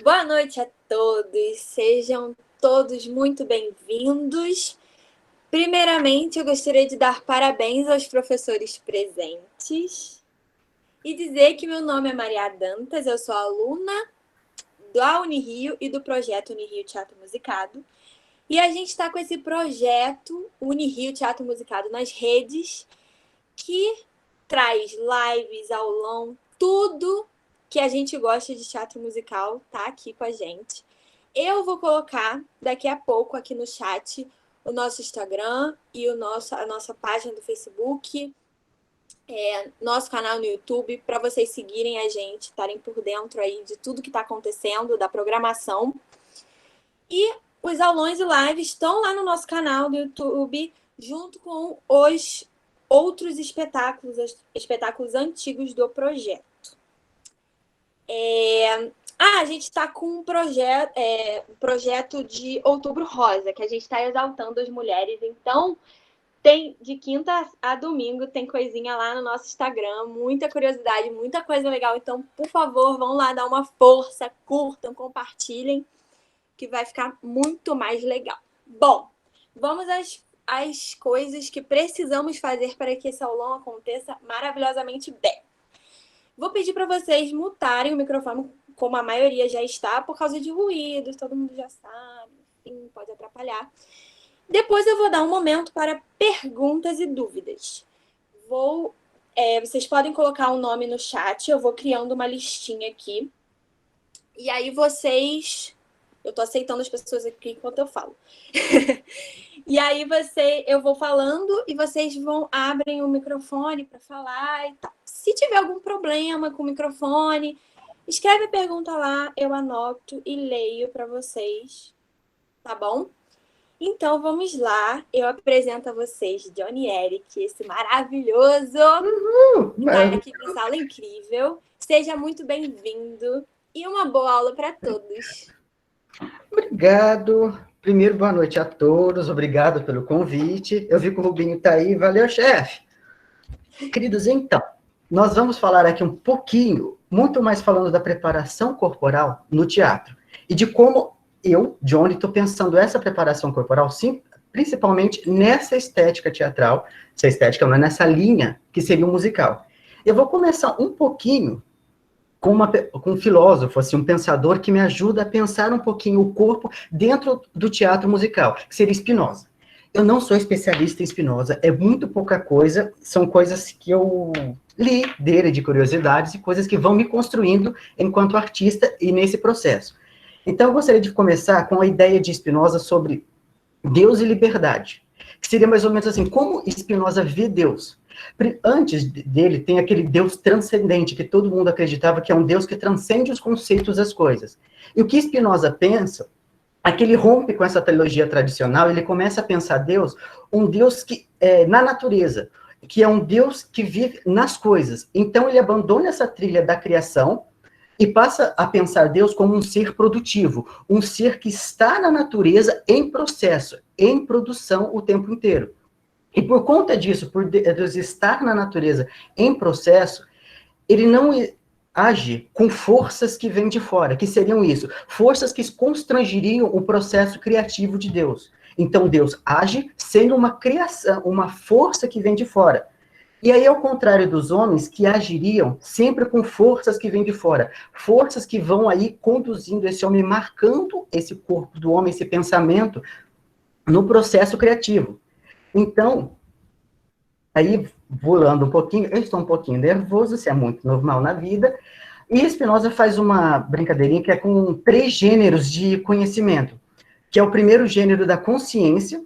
Boa noite a todos, sejam todos muito bem-vindos. Primeiramente, eu gostaria de dar parabéns aos professores presentes e dizer que meu nome é Maria Dantas, eu sou aluna da Unirio e do projeto Unirio Teatro Musicado. E a gente está com esse projeto Unirio Teatro Musicado nas redes, que traz lives, aulão, tudo que a gente gosta de teatro musical tá aqui com a gente. Eu vou colocar daqui a pouco aqui no chat o nosso Instagram e a nossa página do Facebook, nosso canal no YouTube, para vocês seguirem a gente, estarem por dentro aí de tudo que está acontecendo, da programação. E os aulões e lives estão lá no nosso canal do YouTube, junto com os outros espetáculos antigos do projeto. A gente está com um projeto de Outubro Rosa, que a gente está exaltando as mulheres. Então, tem de quinta a domingo, tem coisinha lá no nosso Instagram, muita curiosidade, muita coisa legal. Então, por favor, vão lá dar uma força, curtam, compartilhem, que vai ficar muito mais legal. Bom, vamos às coisas que precisamos fazer para que esse aulão aconteça maravilhosamente bem. Vou pedir para vocês mutarem o microfone, como a maioria já está, por causa de ruídos, todo mundo já sabe, enfim, pode atrapalhar. Depois eu vou dar um momento para perguntas e dúvidas. Vocês podem colocar um nome no chat, eu vou criando uma listinha aqui. E aí vocês... Eu estou aceitando as pessoas aqui enquanto eu falo. E aí eu vou falando e vocês abrem o microfone para falar e tal. Se tiver algum problema com o microfone, escreve a pergunta lá, eu anoto e leio para vocês, tá bom? Então, vamos lá. Eu apresento a vocês Johnny Eric, esse maravilhoso que está aqui nessa aula incrível. Seja muito bem-vindo e uma boa aula para todos. Obrigado. Primeiro, boa noite a todos. Obrigado pelo convite. Eu vi que o Rubinho está aí. Valeu, chefe. Queridos, então, nós vamos falar aqui um pouquinho, muito mais falando da preparação corporal no teatro. E de como eu, Johnny, estou pensando essa preparação corporal, sim, principalmente nessa estética teatral, essa estética, não é nessa linha que seria o musical. Eu vou começar um pouquinho com um filósofo, assim, um pensador que me ajuda a pensar um pouquinho o corpo dentro do teatro musical, que seria Spinoza. Eu não sou especialista em Spinoza, é muito pouca coisa, são coisas que eu li dele de curiosidades e coisas que vão me construindo enquanto artista e nesse processo. Então, eu gostaria de começar com a ideia de Spinoza sobre Deus e liberdade, que seria mais ou menos assim, como Spinoza vê Deus. Antes dele tem aquele Deus transcendente, que todo mundo acreditava que é um Deus que transcende os conceitos das coisas. E o que Spinoza pensa, é que ele rompe com essa teologia tradicional, ele começa a pensar Deus, um Deus que na natureza, que é um Deus que vive nas coisas. Então ele abandona essa trilha da criação e passa a pensar Deus como um ser produtivo, um ser que está na natureza em processo, em produção o tempo inteiro. E por conta disso, por Deus estar na natureza em processo, ele não age com forças que vêm de fora, que seriam isso, forças que constrangiriam o processo criativo de Deus. Então Deus age sendo uma criação, uma força que vem de fora. E aí, ao contrário dos homens, que agiriam sempre com forças que vêm de fora, forças que vão aí conduzindo esse homem, marcando esse corpo do homem, esse pensamento, no processo criativo. Então, aí, pulando um pouquinho, eu estou um pouquinho nervoso, isso é muito normal na vida, e Spinoza faz uma brincadeirinha que é com 3 gêneros de conhecimento, que é o primeiro gênero da consciência,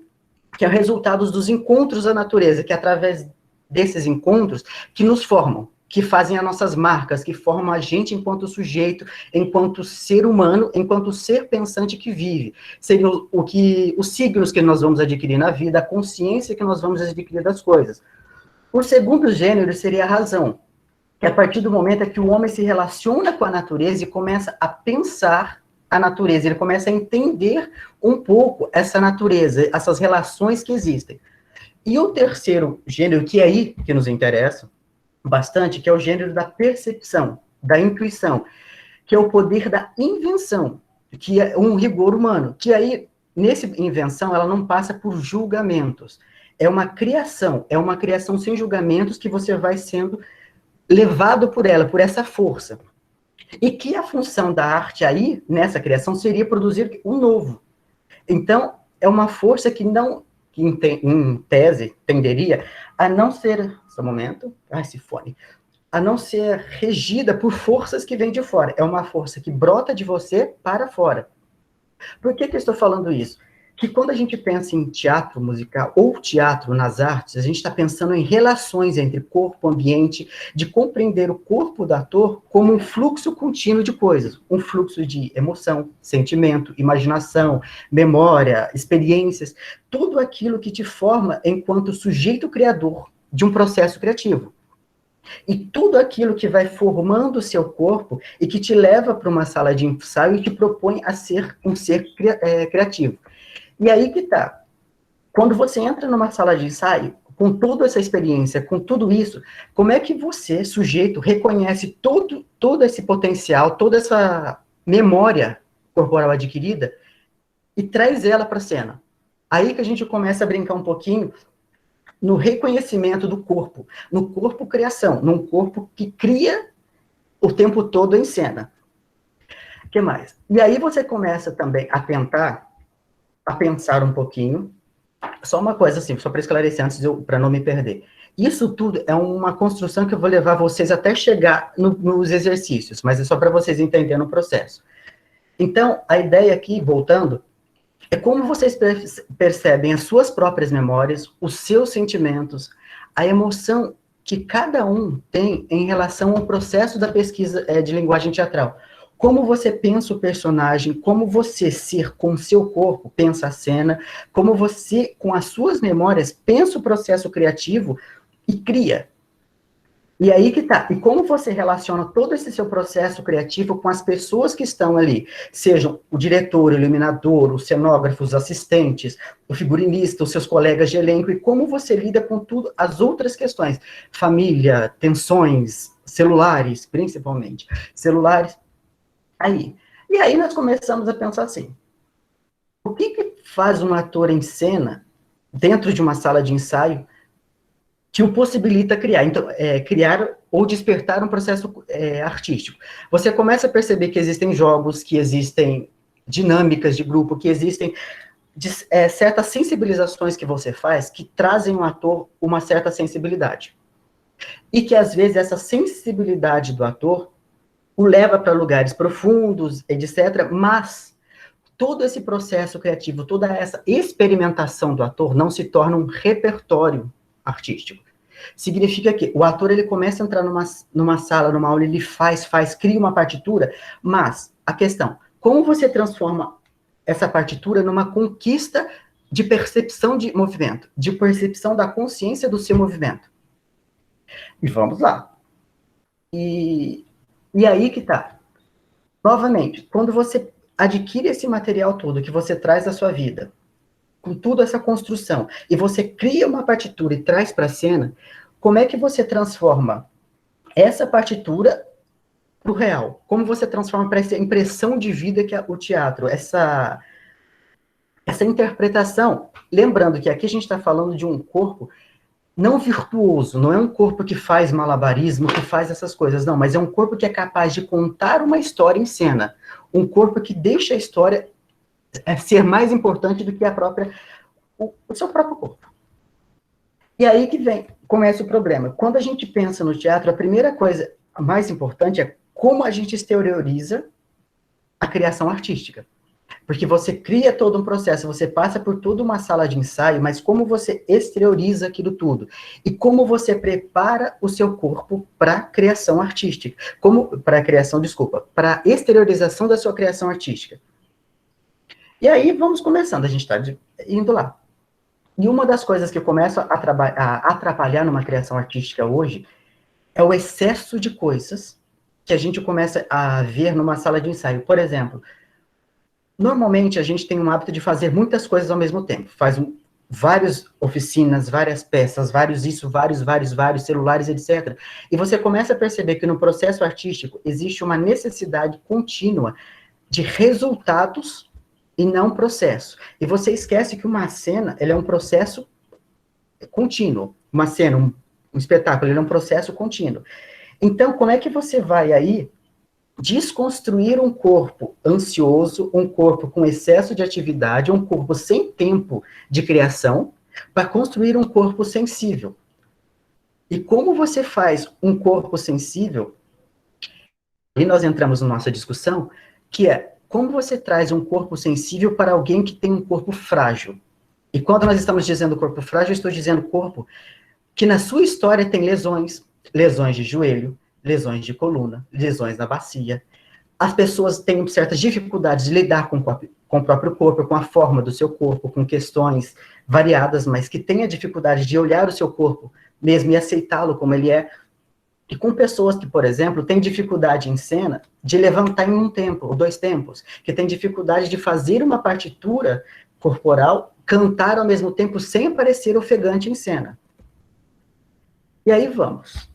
que é o resultado dos encontros da natureza, que é através desses encontros que nos formam, que fazem as nossas marcas, que formam a gente enquanto sujeito, enquanto ser humano, enquanto ser pensante que vive. Seriam os signos que nós vamos adquirir na vida, a consciência que nós vamos adquirir das coisas. O segundo gênero seria a razão, que é a partir do momento em que o homem se relaciona com a natureza e começa a pensar a natureza, ele começa a entender um pouco essa natureza, essas relações que existem. E o terceiro gênero, que é aí que nos interessa bastante, que é o gênero da percepção, da intuição, que é o poder da invenção, que é um rigor humano, que aí, nessa invenção, ela não passa por julgamentos. É uma criação sem julgamentos que você vai sendo levado por ela, por essa força. E que a função da arte aí, nessa criação, seria produzir o novo. Então, é uma força que não, que em tese, tenderia a não ser, só um momento, esse fone, a não ser regida por forças que vêm de fora. É uma força que brota de você para fora. Por que eu estou falando isso? Que quando a gente pensa em teatro musical ou teatro nas artes, a gente está pensando em relações entre corpo e ambiente, de compreender o corpo do ator como um fluxo contínuo de coisas, um fluxo de emoção, sentimento, imaginação, memória, experiências, tudo aquilo que te forma enquanto sujeito criador de um processo criativo. E tudo aquilo que vai formando o seu corpo e que te leva para uma sala de ensaio e te propõe a ser um ser criativo. E aí que tá. Quando você entra numa sala de ensaio, com toda essa experiência, com tudo isso, como é que você, sujeito, reconhece todo esse potencial, toda essa memória corporal adquirida e traz ela para a cena? Aí que a gente começa a brincar um pouquinho no reconhecimento do corpo, no corpo criação, num corpo que cria o tempo todo em cena. O que mais? E aí você começa também a tentar, a pensar um pouquinho, só uma coisa assim, só para esclarecer antes, para não me perder. Isso tudo é uma construção que eu vou levar vocês até chegar nos exercícios, mas é só para vocês entenderem o processo. Então, a ideia aqui, voltando, é como vocês percebem as suas próprias memórias, os seus sentimentos, a emoção que cada um tem em relação ao processo da pesquisa de linguagem teatral. Como você pensa o personagem, como você ser com o seu corpo pensa a cena, como você, com as suas memórias, pensa o processo criativo e cria. E aí que tá. E como você relaciona todo esse seu processo criativo com as pessoas que estão ali, sejam o diretor, o iluminador, os cenógrafos, os assistentes, o figurinista, os seus colegas de elenco, e como você lida com tudo, as outras questões, família, tensões, celulares, principalmente, celulares, aí. E aí nós começamos a pensar assim, o que faz um ator em cena, dentro de uma sala de ensaio, que o possibilita criar, então, criar ou despertar um processo artístico. Você começa a perceber que existem jogos, que existem dinâmicas de grupo, que existem certas sensibilizações que você faz que trazem ao ator uma certa sensibilidade. E que, às vezes, essa sensibilidade do ator o leva para lugares profundos, etc., mas todo esse processo criativo, toda essa experimentação do ator não se torna um repertório artístico. Significa que o ator, ele começa a entrar numa sala, numa aula, ele cria uma partitura, mas a questão, como você transforma essa partitura numa conquista de percepção de movimento, de percepção da consciência do seu movimento? E vamos lá. E aí que tá. Novamente, quando você adquire esse material todo que você traz da sua vida, com toda essa construção, e você cria uma partitura e traz para a cena, como é que você transforma essa partitura para o real? Como você transforma para essa impressão de vida que é o teatro, essa interpretação? Lembrando que aqui a gente está falando de um corpo não virtuoso, não é um corpo que faz malabarismo, que faz essas coisas, não, mas é um corpo que é capaz de contar uma história em cena, um corpo que deixa a história ser mais importante do que o seu próprio corpo. E aí que começa o problema. Quando a gente pensa no teatro, a primeira coisa mais importante é como a gente exterioriza a criação artística. Porque você cria todo um processo, você passa por toda uma sala de ensaio, mas como você exterioriza aquilo tudo? E como você prepara o seu corpo para a criação artística? Para a exteriorização da sua criação artística. E aí, vamos começando, a gente está indo lá. E uma das coisas que começa a atrapalhar numa criação artística hoje é o excesso de coisas que a gente começa a ver numa sala de ensaio. Por exemplo, normalmente a gente tem um hábito de fazer muitas coisas ao mesmo tempo. várias oficinas, várias peças, vários isso, vários celulares, etc. E você começa a perceber que no processo artístico existe uma necessidade contínua de resultados e não processo. E você esquece que uma cena, ela é um processo contínuo. Uma cena, um espetáculo, ele é um processo contínuo. Então, como é que você vai aí desconstruir um corpo ansioso, um corpo com excesso de atividade, um corpo sem tempo de criação, para construir um corpo sensível? E como você faz um corpo sensível? E nós entramos na nossa discussão, que é como você traz um corpo sensível para alguém que tem um corpo frágil. E quando nós estamos dizendo corpo frágil, eu estou dizendo corpo que na sua história tem lesões, lesões de joelho, lesões de coluna, lesões na bacia. As pessoas têm certas dificuldades de lidar com o próprio corpo, com a forma do seu corpo, com questões variadas, mas que têm a dificuldade de olhar o seu corpo mesmo e aceitá-lo como ele é. E com pessoas que, por exemplo, têm dificuldade em cena de levantar em um tempo, ou 2 tempos, que têm dificuldade de fazer uma partitura corporal, cantar ao mesmo tempo sem parecer ofegante em cena. E aí vamos.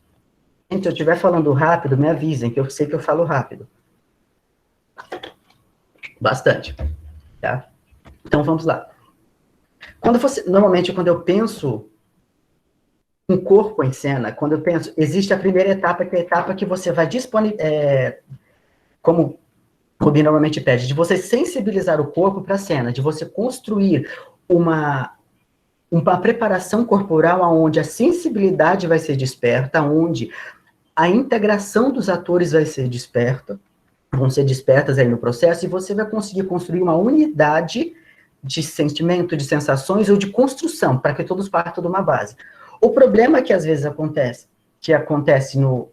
Gente, se eu estiver falando rápido, me avisem, que eu sei que eu falo rápido. Bastante, tá? Então, vamos lá. Normalmente, quando eu penso um corpo em cena, quando eu penso, existe a primeira etapa, que é a etapa que você vai como o Rubinho normalmente pede, de você sensibilizar o corpo para a cena, de você construir uma preparação corporal onde a sensibilidade vai ser desperta, onde a integração dos atores vai ser desperta, vão ser despertas aí no processo, e você vai conseguir construir uma unidade de sentimento, de sensações ou de construção, para que todos partam de uma base. O problema que às vezes acontece no...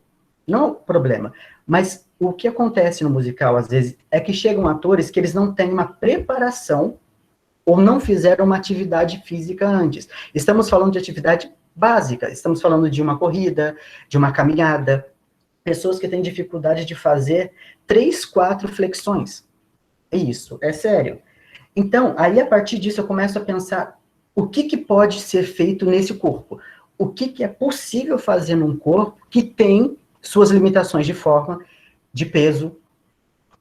Não o problema, mas o que acontece no musical, às vezes, é que chegam atores que eles não têm uma preparação ou não fizeram uma atividade física antes. Estamos falando de atividade básica, estamos falando de uma corrida, de uma caminhada, pessoas que têm dificuldade de fazer 3, 4 flexões. Isso, é sério. Então, aí a partir disso eu começo a pensar o que pode ser feito nesse corpo. O que é possível fazer num corpo que tem suas limitações de forma, de peso,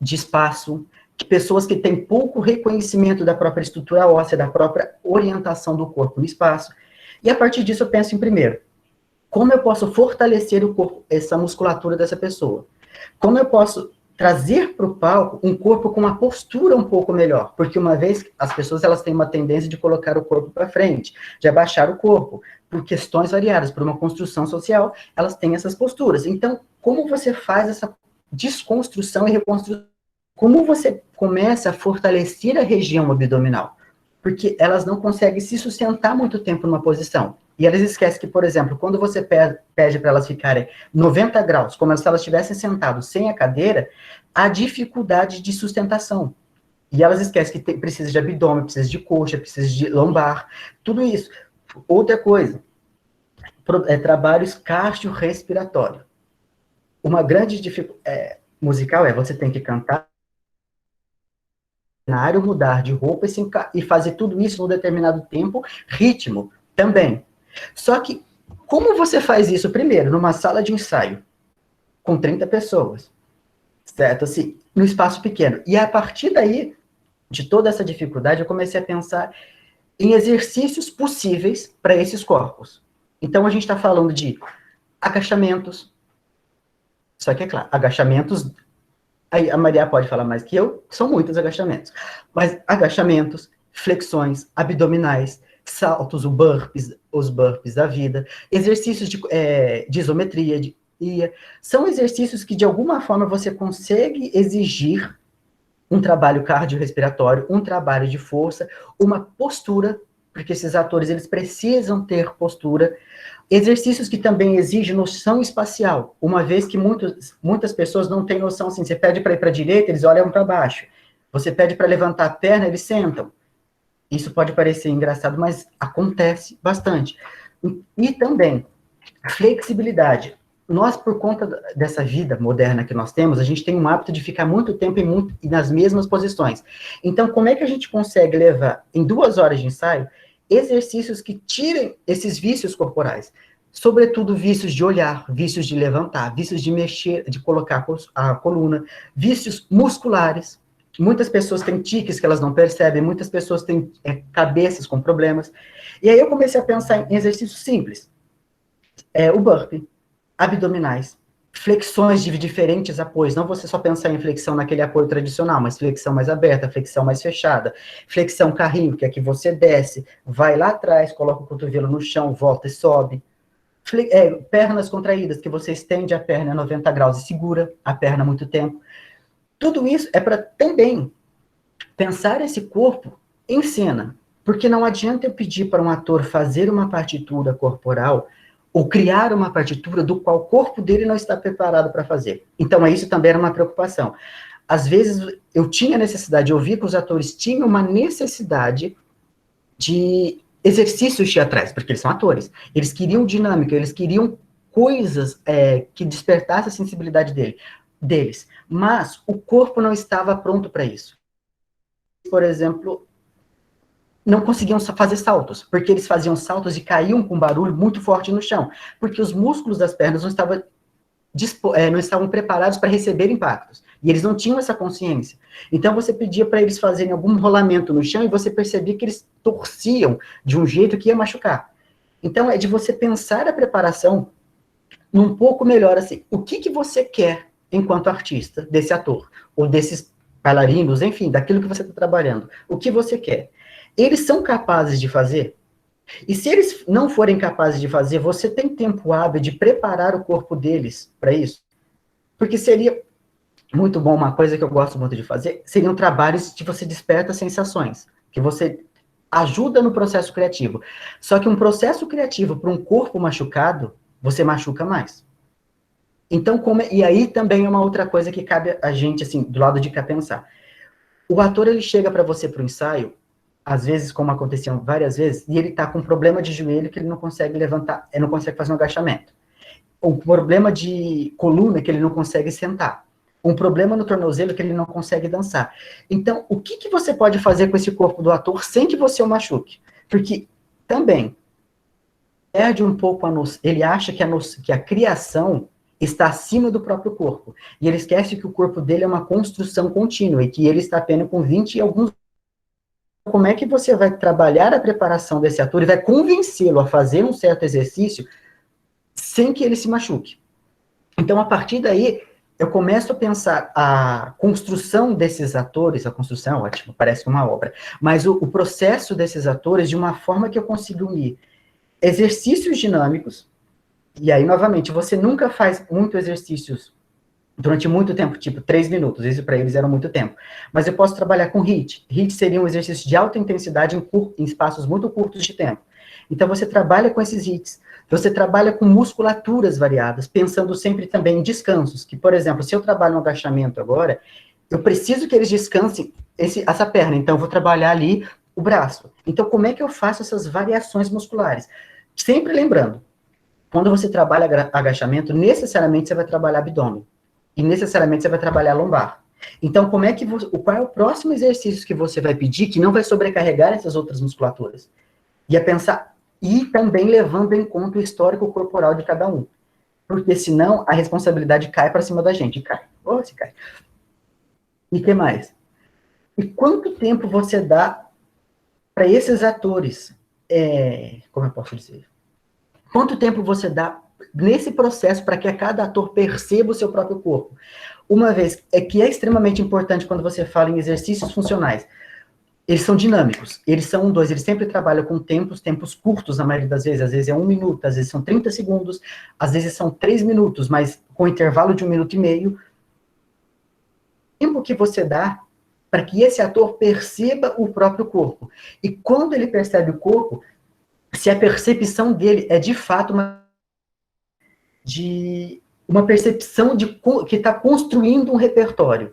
de espaço, de pessoas que têm pouco reconhecimento da própria estrutura óssea, da própria orientação do corpo no espaço. E a partir disso eu penso em primeiro, como eu posso fortalecer o corpo, essa musculatura dessa pessoa? Como eu posso trazer para o palco um corpo com uma postura um pouco melhor? Porque uma vez, as pessoas elas têm uma tendência de colocar o corpo para frente, de abaixar o corpo, por questões variadas, por uma construção social, elas têm essas posturas. Então, como você faz essa desconstrução e reconstrução? Como você começa a fortalecer a região abdominal? Porque elas não conseguem se sustentar muito tempo numa posição. E elas esquecem que, por exemplo, quando você pede para elas ficarem 90 graus, como se elas estivessem sentadas sem a cadeira, há dificuldade de sustentação. E elas esquecem que precisa de abdômen, precisa de coxa, precisa de lombar, tudo isso. Outra coisa, trabalhos cardiorrespiratórios. Uma grande dificuldade musical você tem que cantar, mudar de roupa e fazer tudo isso num determinado tempo, ritmo também. Só que, como você faz isso, primeiro, numa sala de ensaio, com 30 pessoas, certo? Assim, no espaço pequeno. E a partir daí, de toda essa dificuldade, eu comecei a pensar em exercícios possíveis para esses corpos. Então, a gente está falando de agachamentos. Só que, é claro, agachamentos... Aí a Maria pode falar mais que eu, são muitos agachamentos. Mas agachamentos, flexões, abdominais, saltos, os burpees da vida, exercícios de isometria, são exercícios que, de alguma forma, você consegue exigir um trabalho cardiorrespiratório, um trabalho de força, uma postura, porque esses atores, eles precisam ter postura, exercícios que também exigem noção espacial, uma vez que muitas pessoas não têm noção, assim, você pede para ir para a direita, eles olham para baixo, você pede para levantar a perna, eles sentam. Isso pode parecer engraçado, mas acontece bastante. E também, flexibilidade. Nós, por conta dessa vida moderna que nós temos, a gente tem um hábito de ficar muito tempo nas mesmas posições. Então, como é que a gente consegue levar, em 2 horas de ensaio, exercícios que tirem esses vícios corporais. Sobretudo vícios de olhar, vícios de levantar, vícios de mexer, de colocar a coluna, vícios musculares. Muitas pessoas têm tiques que elas não percebem, muitas pessoas têm cabeças com problemas. E aí eu comecei a pensar em exercícios simples. O burpee, abdominais, flexões de diferentes apoios. Não você só pensar em flexão naquele apoio tradicional, mas flexão mais aberta, flexão mais fechada, flexão carrinho, que é que você desce, vai lá atrás, coloca o cotovelo no chão, volta e sobe. Pernas contraídas, que você estende a perna a 90 graus e segura a perna muito tempo. Tudo isso é para também pensar esse corpo em cena. Porque não adianta eu pedir para um ator fazer uma partitura corporal ou criar uma partitura do qual o corpo dele não está preparado para fazer. Então, isso também era uma preocupação. Às vezes, eu tinha necessidade, eu vi que os atores tinham uma necessidade de exercícios teatrais, porque eles são atores. Eles queriam dinâmica, eles queriam coisas que despertassem a sensibilidade deles. Mas o corpo não estava pronto para isso. Por exemplo, não conseguiam fazer saltos, porque eles faziam saltos e caíam com um barulho muito forte no chão, porque os músculos das pernas não estavam preparados para receber impactos, e eles não tinham essa consciência. Então você pedia para eles fazerem algum rolamento no chão, e você percebia que eles torciam de um jeito que ia machucar. Então é de você pensar a preparação um pouco melhor, assim, o que você quer enquanto artista, desse ator, ou desses bailarinos, enfim, daquilo que você está trabalhando, o que você quer. Eles são capazes de fazer? E se eles não forem capazes de fazer, você tem tempo hábil de preparar o corpo deles para isso? Porque seria muito bom, uma coisa que eu gosto muito de fazer, seriam trabalhos que você desperta sensações, que você ajuda no processo criativo. Só que um processo criativo para um corpo machucado, você machuca mais. Então, e aí também é uma outra coisa que cabe a gente, assim, do lado de cá pensar. O ator, ele chega para você para o ensaio, às vezes, como aconteceu várias vezes, e ele tá com um problema de joelho que ele não consegue levantar, ele não consegue fazer um agachamento. Um problema de coluna que ele não consegue sentar. Um problema no tornozelo que ele não consegue dançar. Então, o que você pode fazer com esse corpo do ator sem que você o machuque? Porque, também, perde um pouco a noção, ele acha que a criação está acima do próprio corpo. E ele esquece que o corpo dele é uma construção contínua, e que ele está apenas com 20 e alguns. Como é que você vai trabalhar a preparação desse ator e vai convencê-lo a fazer um certo exercício sem que ele se machuque? Então, a partir daí, eu começo a pensar a construção desses atores, a construção, ótimo, parece uma obra, mas o processo desses atores de uma forma que eu consiga unir exercícios dinâmicos, e aí, novamente, você nunca faz muito exercícios durante muito tempo, tipo 3 minutos, isso para eles era muito tempo. Mas eu posso trabalhar com HIIT. HIIT seria um exercício de alta intensidade em espaços muito curtos de tempo. Então você trabalha com esses HIITs, você trabalha com musculaturas variadas, pensando sempre também em descansos, que, por exemplo, se eu trabalho no agachamento agora, eu preciso que eles descansem essa perna, então eu vou trabalhar ali o braço. Então como é que eu faço essas variações musculares? Sempre lembrando, quando você trabalha agachamento, necessariamente você vai trabalhar abdômen. E necessariamente você vai trabalhar lombar. Então, qual é o próximo exercício que você vai pedir que não vai sobrecarregar essas outras musculaturas? E é pensar, e também levando em conta o histórico corporal de cada um. Porque senão a responsabilidade cai para cima da gente. Cai. Se cai. E o que mais? E quanto tempo você dá para esses atores? Como eu posso dizer? Quanto tempo você dá nesse processo para que cada ator perceba o seu próprio corpo? Uma vez, que é extremamente importante quando você fala em exercícios funcionais. Eles são dinâmicos, eles são dois, eles sempre trabalham com tempos curtos, na maioria das vezes. Às vezes é 1 minuto, às vezes são 30 segundos, às vezes são 3 minutos, mas com intervalo de 1 minuto e meio. O tempo que você dá para que esse ator perceba o próprio corpo. E quando ele percebe o corpo, se a percepção dele é de fato uma percepção que está construindo um repertório.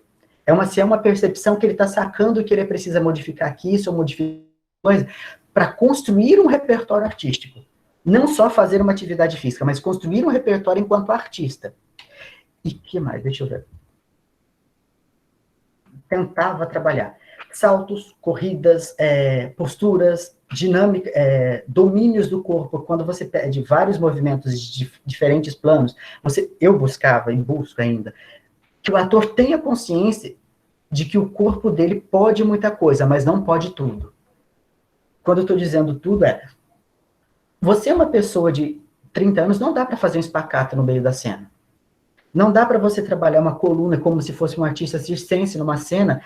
Se é uma percepção que ele está sacando que ele precisa modificar aqui, isso ou modificar coisa, para construir um repertório artístico. Não só fazer uma atividade física, mas construir um repertório enquanto artista. E o que mais? Deixa eu ver. Tentava trabalhar saltos, corridas, posturas, dinâmica, domínios do corpo, quando você pede vários movimentos de diferentes planos, eu buscava e busco ainda, que o ator tenha consciência de que o corpo dele pode muita coisa, mas não pode tudo. Quando eu estou dizendo tudo, você é uma pessoa de 30 anos, não dá para fazer um espacate no meio da cena. Não dá para você trabalhar uma coluna como se fosse um artista circense numa cena,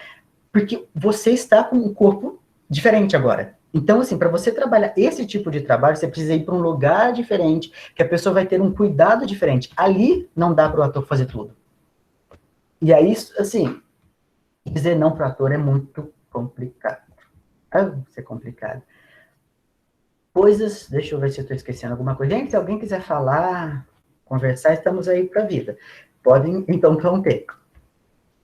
porque você está com um corpo diferente agora. Então, assim, para você trabalhar esse tipo de trabalho, você precisa ir para um lugar diferente, que a pessoa vai ter um cuidado diferente. Ali não dá para o ator fazer tudo. E aí, assim, dizer não para o ator é muito complicado. Vai ser complicado. Coisas, deixa eu ver se eu estou esquecendo alguma coisa. Gente, se alguém quiser falar, conversar, estamos aí para a vida. Podem, então, ter.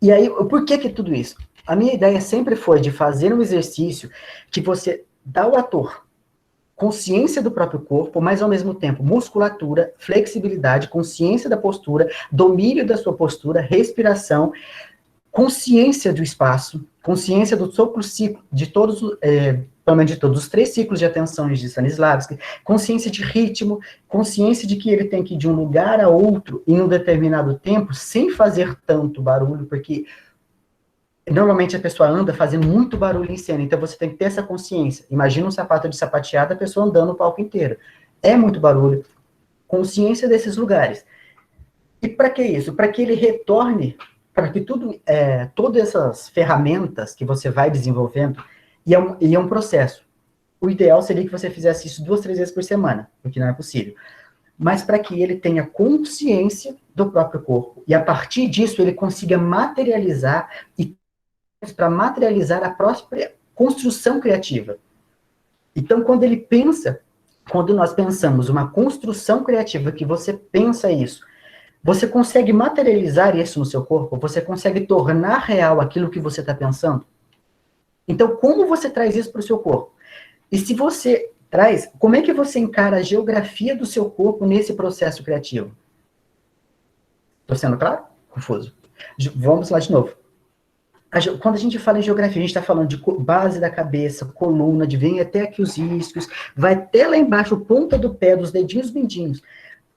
E aí, por que tudo isso? A minha ideia sempre foi de fazer um exercício que você dá ao ator consciência do próprio corpo, mas ao mesmo tempo musculatura, flexibilidade, consciência da postura, domínio da sua postura, respiração, consciência do espaço, consciência do sopro ciclo, de todos, pelo menos de todos os 3 ciclos de atenções de Stanislavski, consciência de ritmo, consciência de que ele tem que ir de um lugar a outro em um determinado tempo, sem fazer tanto barulho, porque normalmente a pessoa anda fazendo muito barulho em cena, então você tem que ter essa consciência. Imagina um sapato de sapateada, a pessoa andando o palco inteiro. É muito barulho. Consciência desses lugares. E para que isso? Para que ele retorne, para que todas essas ferramentas que você vai desenvolvendo, e é um processo. O ideal seria que você fizesse isso 2, 3 vezes por semana, o que não é possível. Mas para que ele tenha consciência do próprio corpo, e a partir disso ele consiga materializar e para materializar a própria construção criativa. Então, quando nós pensamos uma construção criativa, que você pensa isso, você consegue materializar isso no seu corpo? Você consegue tornar real aquilo que você está pensando? Então, como você traz isso para o seu corpo? E se você traz, como é que você encara a geografia do seu corpo nesse processo criativo? Estou sendo claro? Confuso. Vamos lá de novo. Quando a gente fala em geografia, a gente está falando de base da cabeça, coluna, vem até aqui os isquios, vai até lá embaixo, ponta do pé, dos dedinhos mindinhos.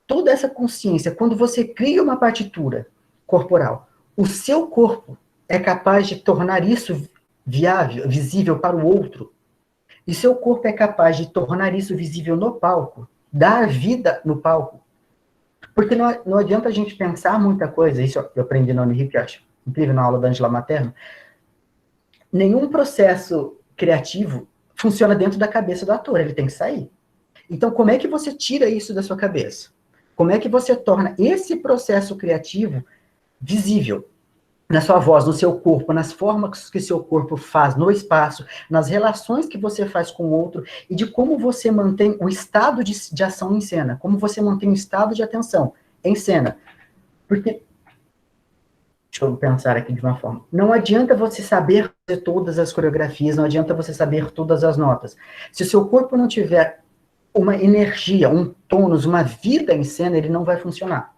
Toda essa consciência, quando você cria uma partitura corporal, o seu corpo é capaz de tornar isso viável, visível para o outro. E seu corpo é capaz de tornar isso visível no palco, dar vida no palco. Porque não adianta a gente pensar muita coisa, isso eu aprendi na Unirip, eu acho incrível, na aula da Angela Materno. Nenhum processo criativo funciona dentro da cabeça do ator, ele tem que sair. Então, como é que você tira isso da sua cabeça? Como é que você torna esse processo criativo visível na sua voz, no seu corpo, nas formas que seu corpo faz no espaço, nas relações que você faz com o outro, e de como você mantém o estado de ação em cena, como você mantém o estado de atenção em cena. Porque, deixa eu pensar aqui de uma forma, não adianta você saber fazer todas as coreografias, não adianta você saber todas as notas. Se o seu corpo não tiver uma energia, um tônus, uma vida em cena, ele não vai funcionar.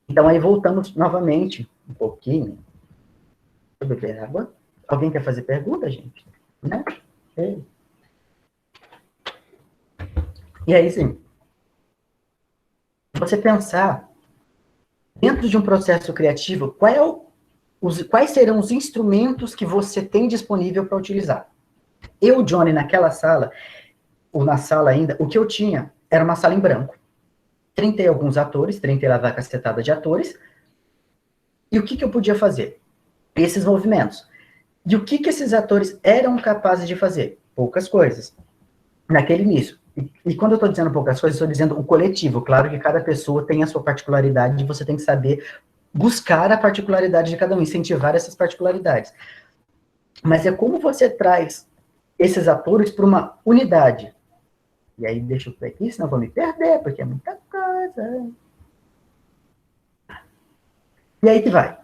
Então, aí voltamos novamente um pouquinho. Deixa eu beber água. Alguém quer fazer pergunta, gente? Né? E aí, sim. Você pensar, dentro de um processo criativo, quais serão os instrumentos que você tem disponível para utilizar? Eu, Johnny, naquela sala, ou na sala ainda, o que eu tinha era uma sala em branco. 30 e alguns atores, 30 e lá vai cacetada de atores. E o que eu podia fazer? Esses movimentos. E o que esses atores eram capazes de fazer? Poucas coisas. Naquele início. E quando eu estou dizendo poucas coisas, estou dizendo o coletivo. Claro que cada pessoa tem a sua particularidade e você tem que saber buscar a particularidade de cada um, incentivar essas particularidades. Mas é como você traz esses atores para uma unidade. E aí, deixa eu ver aqui, senão eu vou me perder, porque é muita coisa. E aí que vai.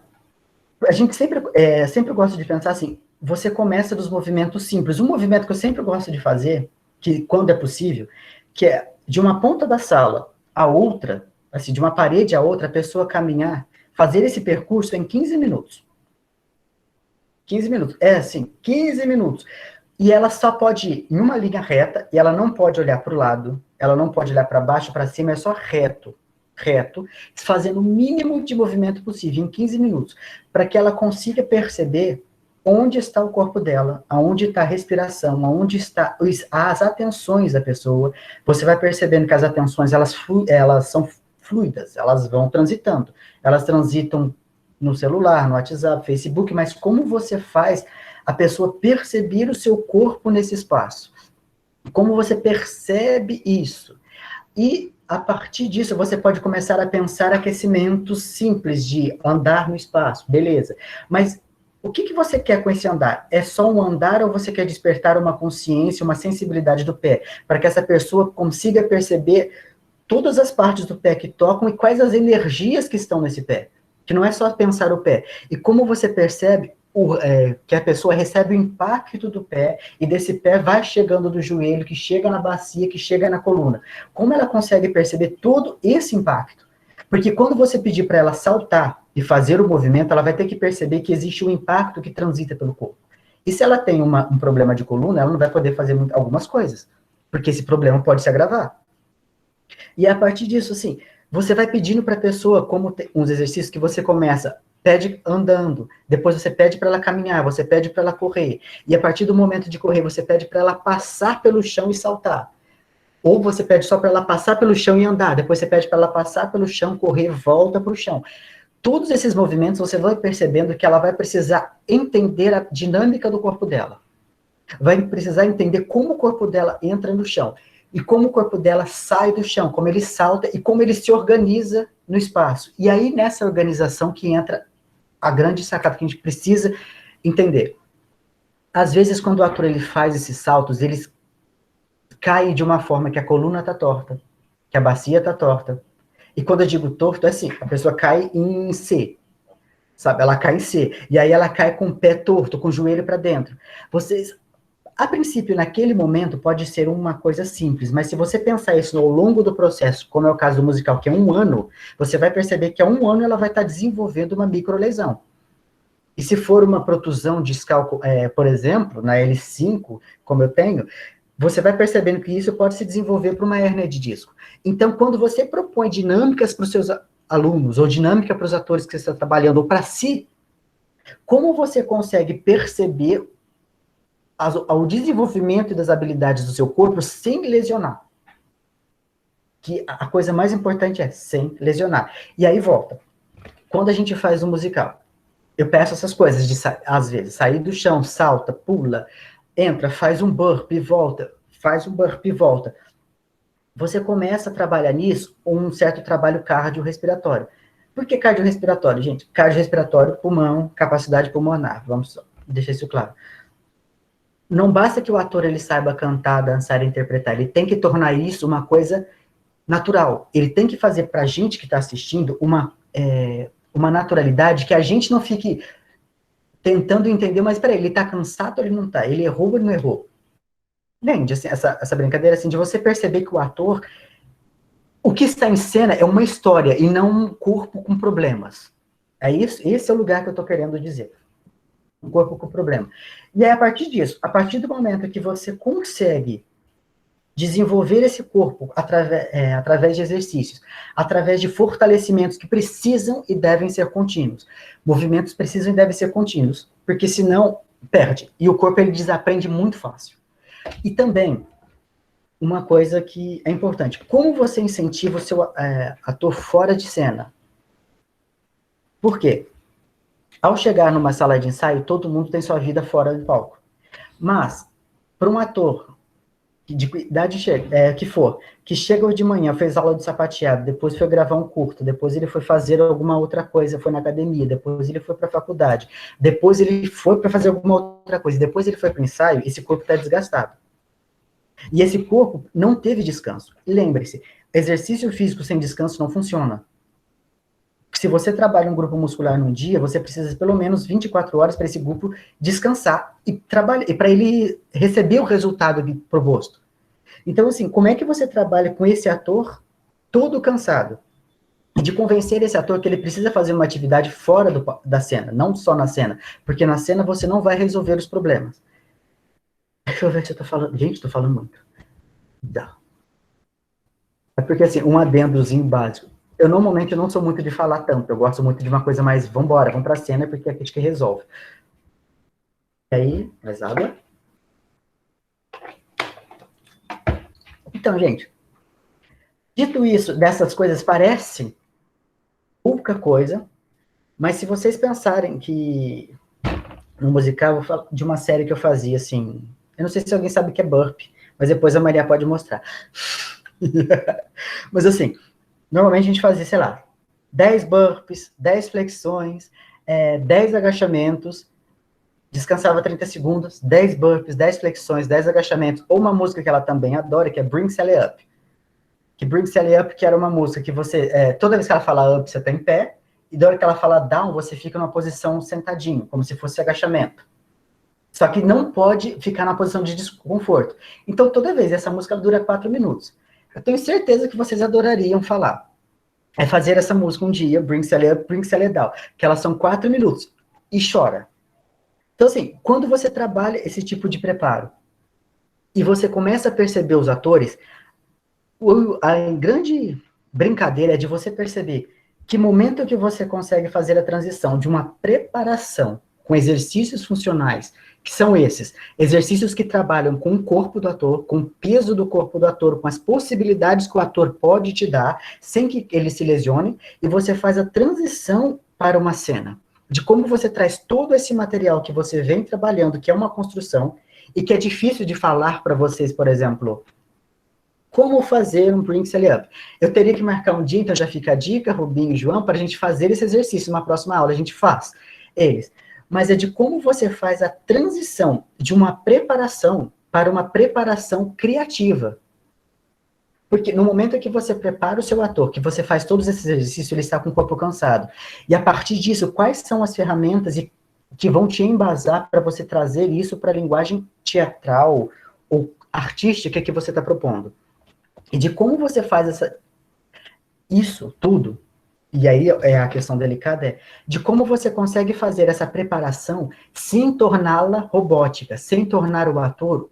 A gente sempre gosta de pensar assim, você começa dos movimentos simples. Um movimento que eu sempre gosto de fazer, que quando é possível, que é de uma ponta da sala a outra, assim, de uma parede a outra, a pessoa caminhar, fazer esse percurso em 15 minutos. 15 minutos. É assim, 15 minutos. E ela só pode ir em uma linha reta, e ela não pode olhar para o lado, ela não pode olhar para baixo, para cima, é só reto, fazendo o mínimo de movimento possível, em 15 minutos, para que ela consiga perceber onde está o corpo dela, aonde está a respiração, aonde está as atenções da pessoa. Você vai percebendo que as atenções, elas são fluidas, elas vão transitando. Elas transitam no celular, no WhatsApp, Facebook, mas como você faz a pessoa perceber o seu corpo nesse espaço? Como você percebe isso? E, a partir disso, você pode começar a pensar aquecimentos simples de andar no espaço, beleza. Mas o que você quer com esse andar? É só um andar ou você quer despertar uma consciência, uma sensibilidade do pé? Para que essa pessoa consiga perceber todas as partes do pé que tocam e quais as energias que estão nesse pé. Que não é só pensar o pé. E como você percebe que a pessoa recebe o impacto do pé, e desse pé vai chegando do joelho, que chega na bacia, que chega na coluna. Como ela consegue perceber todo esse impacto? Porque quando você pedir para ela saltar e fazer o movimento, ela vai ter que perceber que existe um impacto que transita pelo corpo. E se ela tem um problema de coluna, ela não vai poder fazer algumas coisas, porque esse problema pode se agravar. E a partir disso, assim, você vai pedindo para a pessoa, como uns exercícios que você começa, pede andando, depois você pede para ela caminhar, você pede para ela correr, e a partir do momento de correr, você pede para ela passar pelo chão e saltar. Ou você pede só para ela passar pelo chão e andar, depois você pede para ela passar pelo chão, correr, volta para o chão. Todos esses movimentos, você vai percebendo que ela vai precisar entender a dinâmica do corpo dela. Vai precisar entender como o corpo dela entra no chão. E como o corpo dela sai do chão, como ele salta e como ele se organiza no espaço. E aí, nessa organização que entra a grande sacada que a gente precisa entender. Às vezes, quando o ator ele faz esses saltos, eles caem de uma forma que a coluna está torta, que a bacia está torta. E quando eu digo torto, é assim, a pessoa cai em C, sabe? Ela cai em C. E aí ela cai com o pé torto, com o joelho para dentro. Vocês... A princípio, naquele momento, pode ser uma coisa simples, mas se você pensar isso ao longo do processo, como é o caso do musical, que é 1 ano, você vai perceber que há 1 ano ela vai estar desenvolvendo uma microlesão. E se for uma protusão discal, por exemplo, na L5, como eu tenho, você vai percebendo que isso pode se desenvolver para uma hérnia de disco. Então, quando você propõe dinâmicas para os seus alunos, ou dinâmica para os atores que você está trabalhando, ou para si, como você consegue perceber ao desenvolvimento das habilidades do seu corpo sem lesionar? Que a coisa mais importante é sem lesionar. E aí volta. Quando a gente faz um musical, eu peço essas coisas, às vezes, sair do chão, salta, pula, entra, faz um burp e volta, faz um burp e volta. Você começa a trabalhar nisso um certo trabalho cardiorrespiratório. Por que cardiorrespiratório, gente? Cardiorrespiratório, pulmão, capacidade pulmonar. Vamos deixar isso claro. Não basta que o ator ele saiba cantar, dançar e interpretar, ele tem que tornar isso uma coisa natural. Ele tem que fazer para a gente que está assistindo uma naturalidade, que a gente não fique tentando entender, mas peraí, ele está cansado ou ele não está? Ele errou ou ele não errou? Entende? Assim, essa brincadeira assim, de você perceber que o ator, o que está em cena é uma história e não um corpo com problemas. É isso, esse é o lugar que eu estou querendo dizer. Um corpo com problema. E é a partir disso, a partir do momento que você consegue desenvolver esse corpo através de exercícios, através de fortalecimentos que precisam e devem ser contínuos. Movimentos precisam e devem ser contínuos, porque senão perde. E o corpo ele desaprende muito fácil. E também, uma coisa que é importante, como você incentiva o seu ator fora de cena? Por quê? Ao chegar numa sala de ensaio, todo mundo tem sua vida fora do palco. Mas, para um ator de idade que chega de manhã, fez aula de sapateado, depois foi gravar um curto, depois ele foi fazer alguma outra coisa, foi na academia, depois ele foi para a faculdade, depois ele foi para fazer alguma outra coisa, depois ele foi para o ensaio, esse corpo está desgastado. E esse corpo não teve descanso. Lembre-se, exercício físico sem descanso não funciona. Se você trabalha um grupo muscular num dia, você precisa de pelo menos 24 horas para esse grupo descansar e para ele receber o resultado proposto. Então, assim, como é que você trabalha com esse ator todo cansado? E de convencer esse ator que ele precisa fazer uma atividade fora da cena, não só na cena, porque na cena você não vai resolver os problemas. Deixa eu ver se eu tô falando... Gente, tô falando muito. Dá. É porque, assim, um adendozinho básico. Eu, normalmente, eu não sou muito de falar tanto. Eu gosto muito de uma coisa mais, vambora, vamos pra cena, porque é a gente que resolve. E aí, mais água. Então, gente, dito isso, dessas coisas parecem pouca coisa, mas se vocês pensarem que no musical, eu vou falar de uma série que eu fazia, assim, eu não sei se alguém sabe o que é burp, mas depois a Maria pode mostrar. Mas assim, normalmente a gente fazia, sei lá, 10 burpees, 10 flexões, 10 agachamentos, descansava 30 segundos, 10 burpees, 10 flexões, 10 agachamentos, ou uma música que ela também adora, que é Bring Sally Up. Que Bring Sally Up, que era uma música que você, toda vez que ela fala up, você tá em pé, e da hora que ela fala down, você fica numa posição sentadinho, como se fosse agachamento. Só que não pode ficar na posição de desconforto. Então, toda vez, essa música dura 4 minutos. Eu tenho certeza que vocês adorariam falar. É fazer essa música um dia, Bring Sally Up, Bring Sally Down, que elas são 4 minutos. E chora. Então, assim, quando você trabalha esse tipo de preparo, e você começa a perceber os atores, a grande brincadeira é de você perceber que momento que você consegue fazer a transição de uma preparação com exercícios funcionais, que são esses, exercícios que trabalham com o corpo do ator, com o peso do corpo do ator, com as possibilidades que o ator pode te dar, sem que ele se lesione, e você faz a transição para uma cena, de como você traz todo esse material que você vem trabalhando, que é uma construção, e que é difícil de falar para vocês, por exemplo, como fazer um Bring Sally Up. Eu teria que marcar um dia, então já fica a dica, Rubinho e João, para a gente fazer esse exercício. Na próxima aula a gente faz eles. Mas é de como você faz a transição de uma preparação para uma preparação criativa. Porque no momento que você prepara o seu ator, que você faz todos esses exercícios, ele está com o corpo cansado. E a partir disso, quais são as ferramentas que vão te embasar para você trazer isso para a linguagem teatral ou artística que você está propondo? E de como você faz isso tudo, e aí é a questão delicada, de como você consegue fazer essa preparação sem torná-la robótica, sem tornar o ator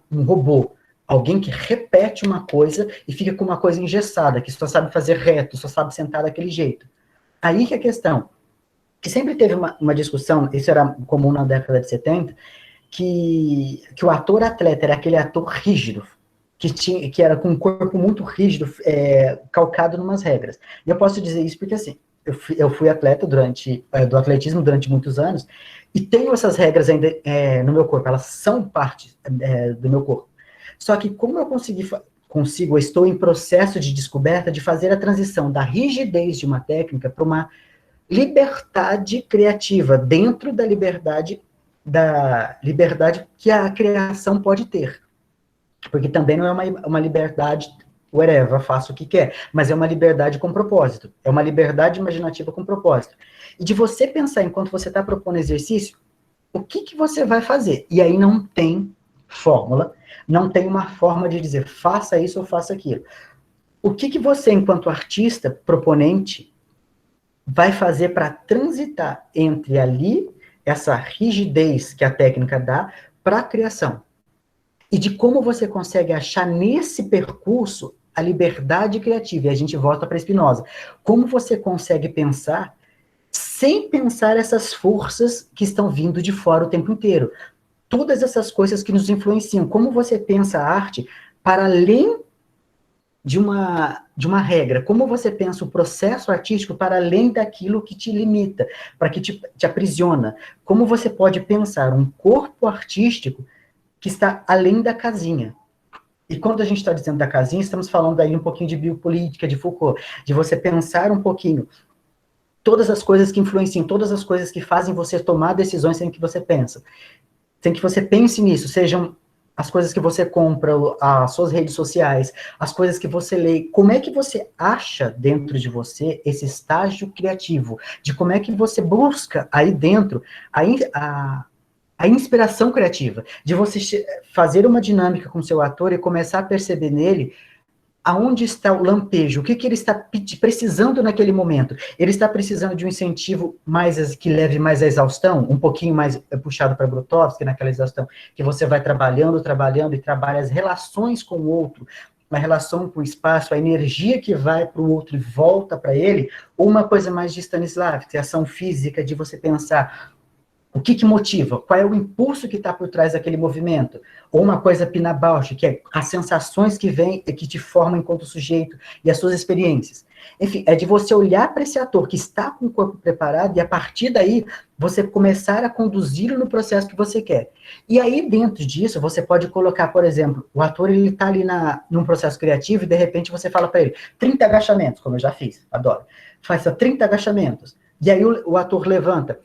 um robô, alguém que repete uma coisa e fica com uma coisa engessada, que só sabe fazer reto, só sabe sentar daquele jeito. Aí que é a questão, que sempre teve uma discussão, isso era comum na década de 70, que o ator atleta era aquele ator rígido, que era com um corpo muito rígido, calcado em umas regras. E eu posso dizer isso porque, assim, eu fui atleta do atletismo durante muitos anos, e tenho essas regras ainda no meu corpo, elas são parte do meu corpo. Só que como eu estou em processo de descoberta de fazer a transição da rigidez de uma técnica para uma liberdade criativa, dentro da liberdade que a criação pode ter. Porque também não é uma liberdade, whatever, faço o que quer, mas é uma liberdade com propósito, é uma liberdade imaginativa com propósito. E de você pensar, enquanto você está propondo exercício, o que você vai fazer? E aí não tem fórmula, não tem uma forma de dizer, faça isso ou faça aquilo. O que você, enquanto artista, proponente, vai fazer para transitar entre ali, essa rigidez que a técnica dá, para a criação? E de como você consegue achar nesse percurso a liberdade criativa. E a gente volta para Spinoza. Como você consegue pensar sem pensar essas forças que estão vindo de fora o tempo inteiro. Todas essas coisas que nos influenciam. Como você pensa a arte para além de uma regra. Como você pensa o processo artístico para além daquilo que te limita, para que te aprisiona. Como você pode pensar um corpo artístico que está além da casinha. E quando a gente está dizendo da casinha, estamos falando aí um pouquinho de biopolítica, de Foucault, de você pensar um pouquinho todas as coisas que influenciam, todas as coisas que fazem você tomar decisões sem que você pensa. Sem que você pense nisso, sejam as coisas que você compra, as suas redes sociais, as coisas que você lê. Como é que você acha dentro de você esse estágio criativo? De como é que você busca aí dentro a inspiração criativa, de você fazer uma dinâmica com o seu ator e começar a perceber nele Aonde está o lampejo? O que ele está precisando naquele momento? Ele está precisando de um incentivo mais que leve mais à exaustão, um pouquinho mais puxado para Grotowski, naquela exaustão, que você vai trabalhando e trabalha as relações com o outro, uma relação com o espaço, a energia que vai para o outro e volta para ele, ou uma coisa mais de Stanislavski, ação física, de você pensar o que motiva? Qual é o impulso que está por trás daquele movimento? Ou uma coisa Pina Bausch, que é as sensações que vêm e que te formam enquanto sujeito e as suas experiências. Enfim, é de você olhar para esse ator que está com o corpo preparado e, a partir daí, você começar a conduzi-lo no processo que você quer. E aí, dentro disso, você pode colocar, por exemplo, o ator ele está ali num processo criativo e, de repente, você fala para ele, 30 agachamentos, como eu já fiz, adoro. Faça 30 agachamentos. E aí o ator levanta,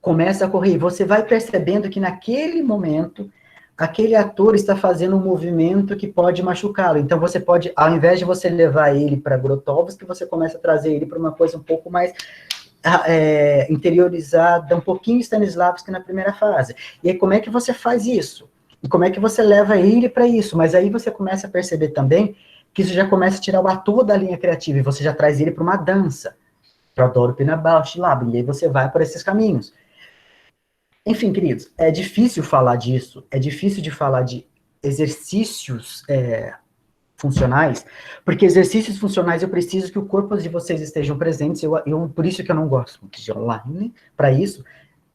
começa a correr, você vai percebendo que naquele momento, aquele ator está fazendo um movimento que pode machucá-lo. Então você pode, ao invés de você levar ele para Grotowski, você começa a trazer ele para uma coisa um pouco mais interiorizada, um pouquinho Stanislavski na primeira fase. E aí como é que você faz isso? E como é que você leva ele para isso? Mas aí você começa a perceber também que isso já começa a tirar o ator da linha criativa, e você já traz ele para uma dança. Eu adoro Pina Bausch, Lab, e aí você vai por esses caminhos. Enfim, queridos, é difícil falar disso, é difícil de falar de exercícios funcionais, porque exercícios funcionais eu preciso que o corpo de vocês estejam presentes, por isso que eu não gosto muito de online, para isso,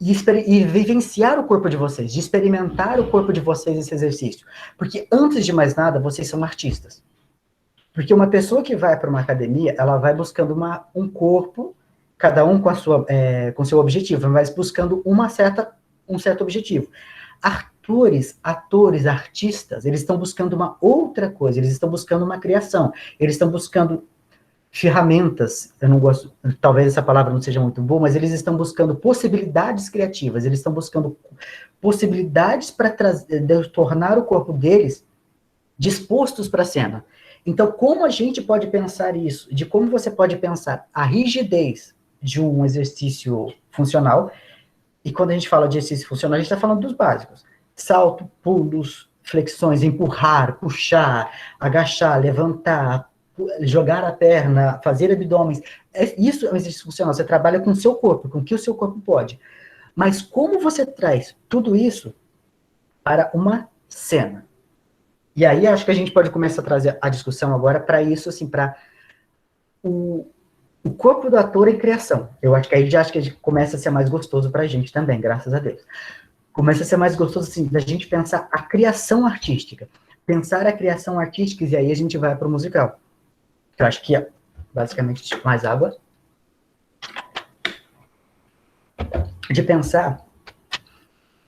e vivenciar o corpo de vocês, de experimentar o corpo de vocês esse exercício, porque antes de mais nada, vocês são artistas. Porque uma pessoa que vai para uma academia, ela vai buscando um corpo, cada um com seu objetivo, mas buscando um certo objetivo. Atores, artistas, eles estão buscando uma outra coisa, eles estão buscando uma criação, eles estão buscando ferramentas, eu não gosto, talvez essa palavra não seja muito boa, mas eles estão buscando possibilidades criativas, eles estão buscando possibilidades para tornar o corpo deles dispostos para a cena. Então, como a gente pode pensar isso? De como você pode pensar a rigidez de um exercício funcional, e quando a gente fala de exercício funcional, a gente está falando dos básicos. Salto, pulos, flexões, empurrar, puxar, agachar, levantar, jogar a perna, fazer abdômenes. Isso é um exercício funcional. Você trabalha com o seu corpo, com o que o seu corpo pode. Mas como você traz tudo isso para uma cena? E aí acho que a gente pode começar a trazer a discussão agora para isso, assim, para o corpo do ator em criação. Eu acho que aí já acho que a gente começa a ser mais gostoso para a gente também, graças a Deus. Começa a ser mais gostoso, assim, da gente pensar a criação artística. Pensar a criação artística, e aí a gente vai para o musical. Eu acho que é basicamente mais água. De pensar,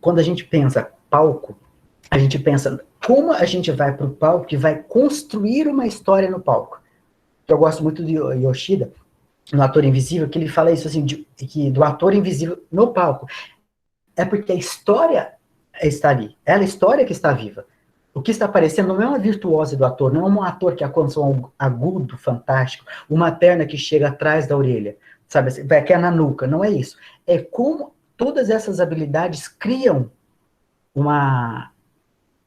quando a gente pensa palco, a gente pensa como a gente vai para o palco e vai construir uma história no palco. Eu gosto muito de Yoshida, no Ator Invisível, que ele fala isso assim, do ator invisível no palco. É porque a história está ali, é a história que está viva. O que está aparecendo não é uma virtuose do ator, não é um ator que alcança um agudo, fantástico, uma perna que chega atrás da orelha, sabe, que é na nuca, não é isso. É como todas essas habilidades criam uma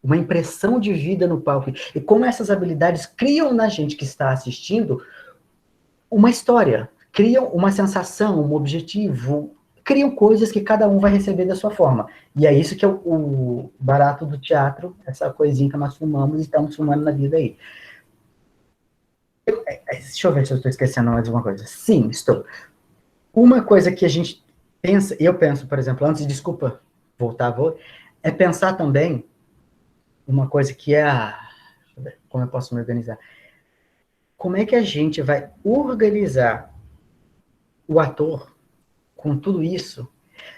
impressão de vida no palco, e como essas habilidades criam na gente que está assistindo uma história, criam uma sensação, um objetivo, criam coisas que cada um vai receber da sua forma. E é isso que é o barato do teatro, essa coisinha que nós fumamos e estamos fumando na vida aí. Deixa eu ver se eu estou esquecendo mais uma coisa. Sim, estou. Uma coisa que a gente pensa, eu penso, por exemplo, antes, desculpa, é pensar também uma coisa que é como eu posso me organizar? Como é que a gente vai organizar o ator com tudo isso?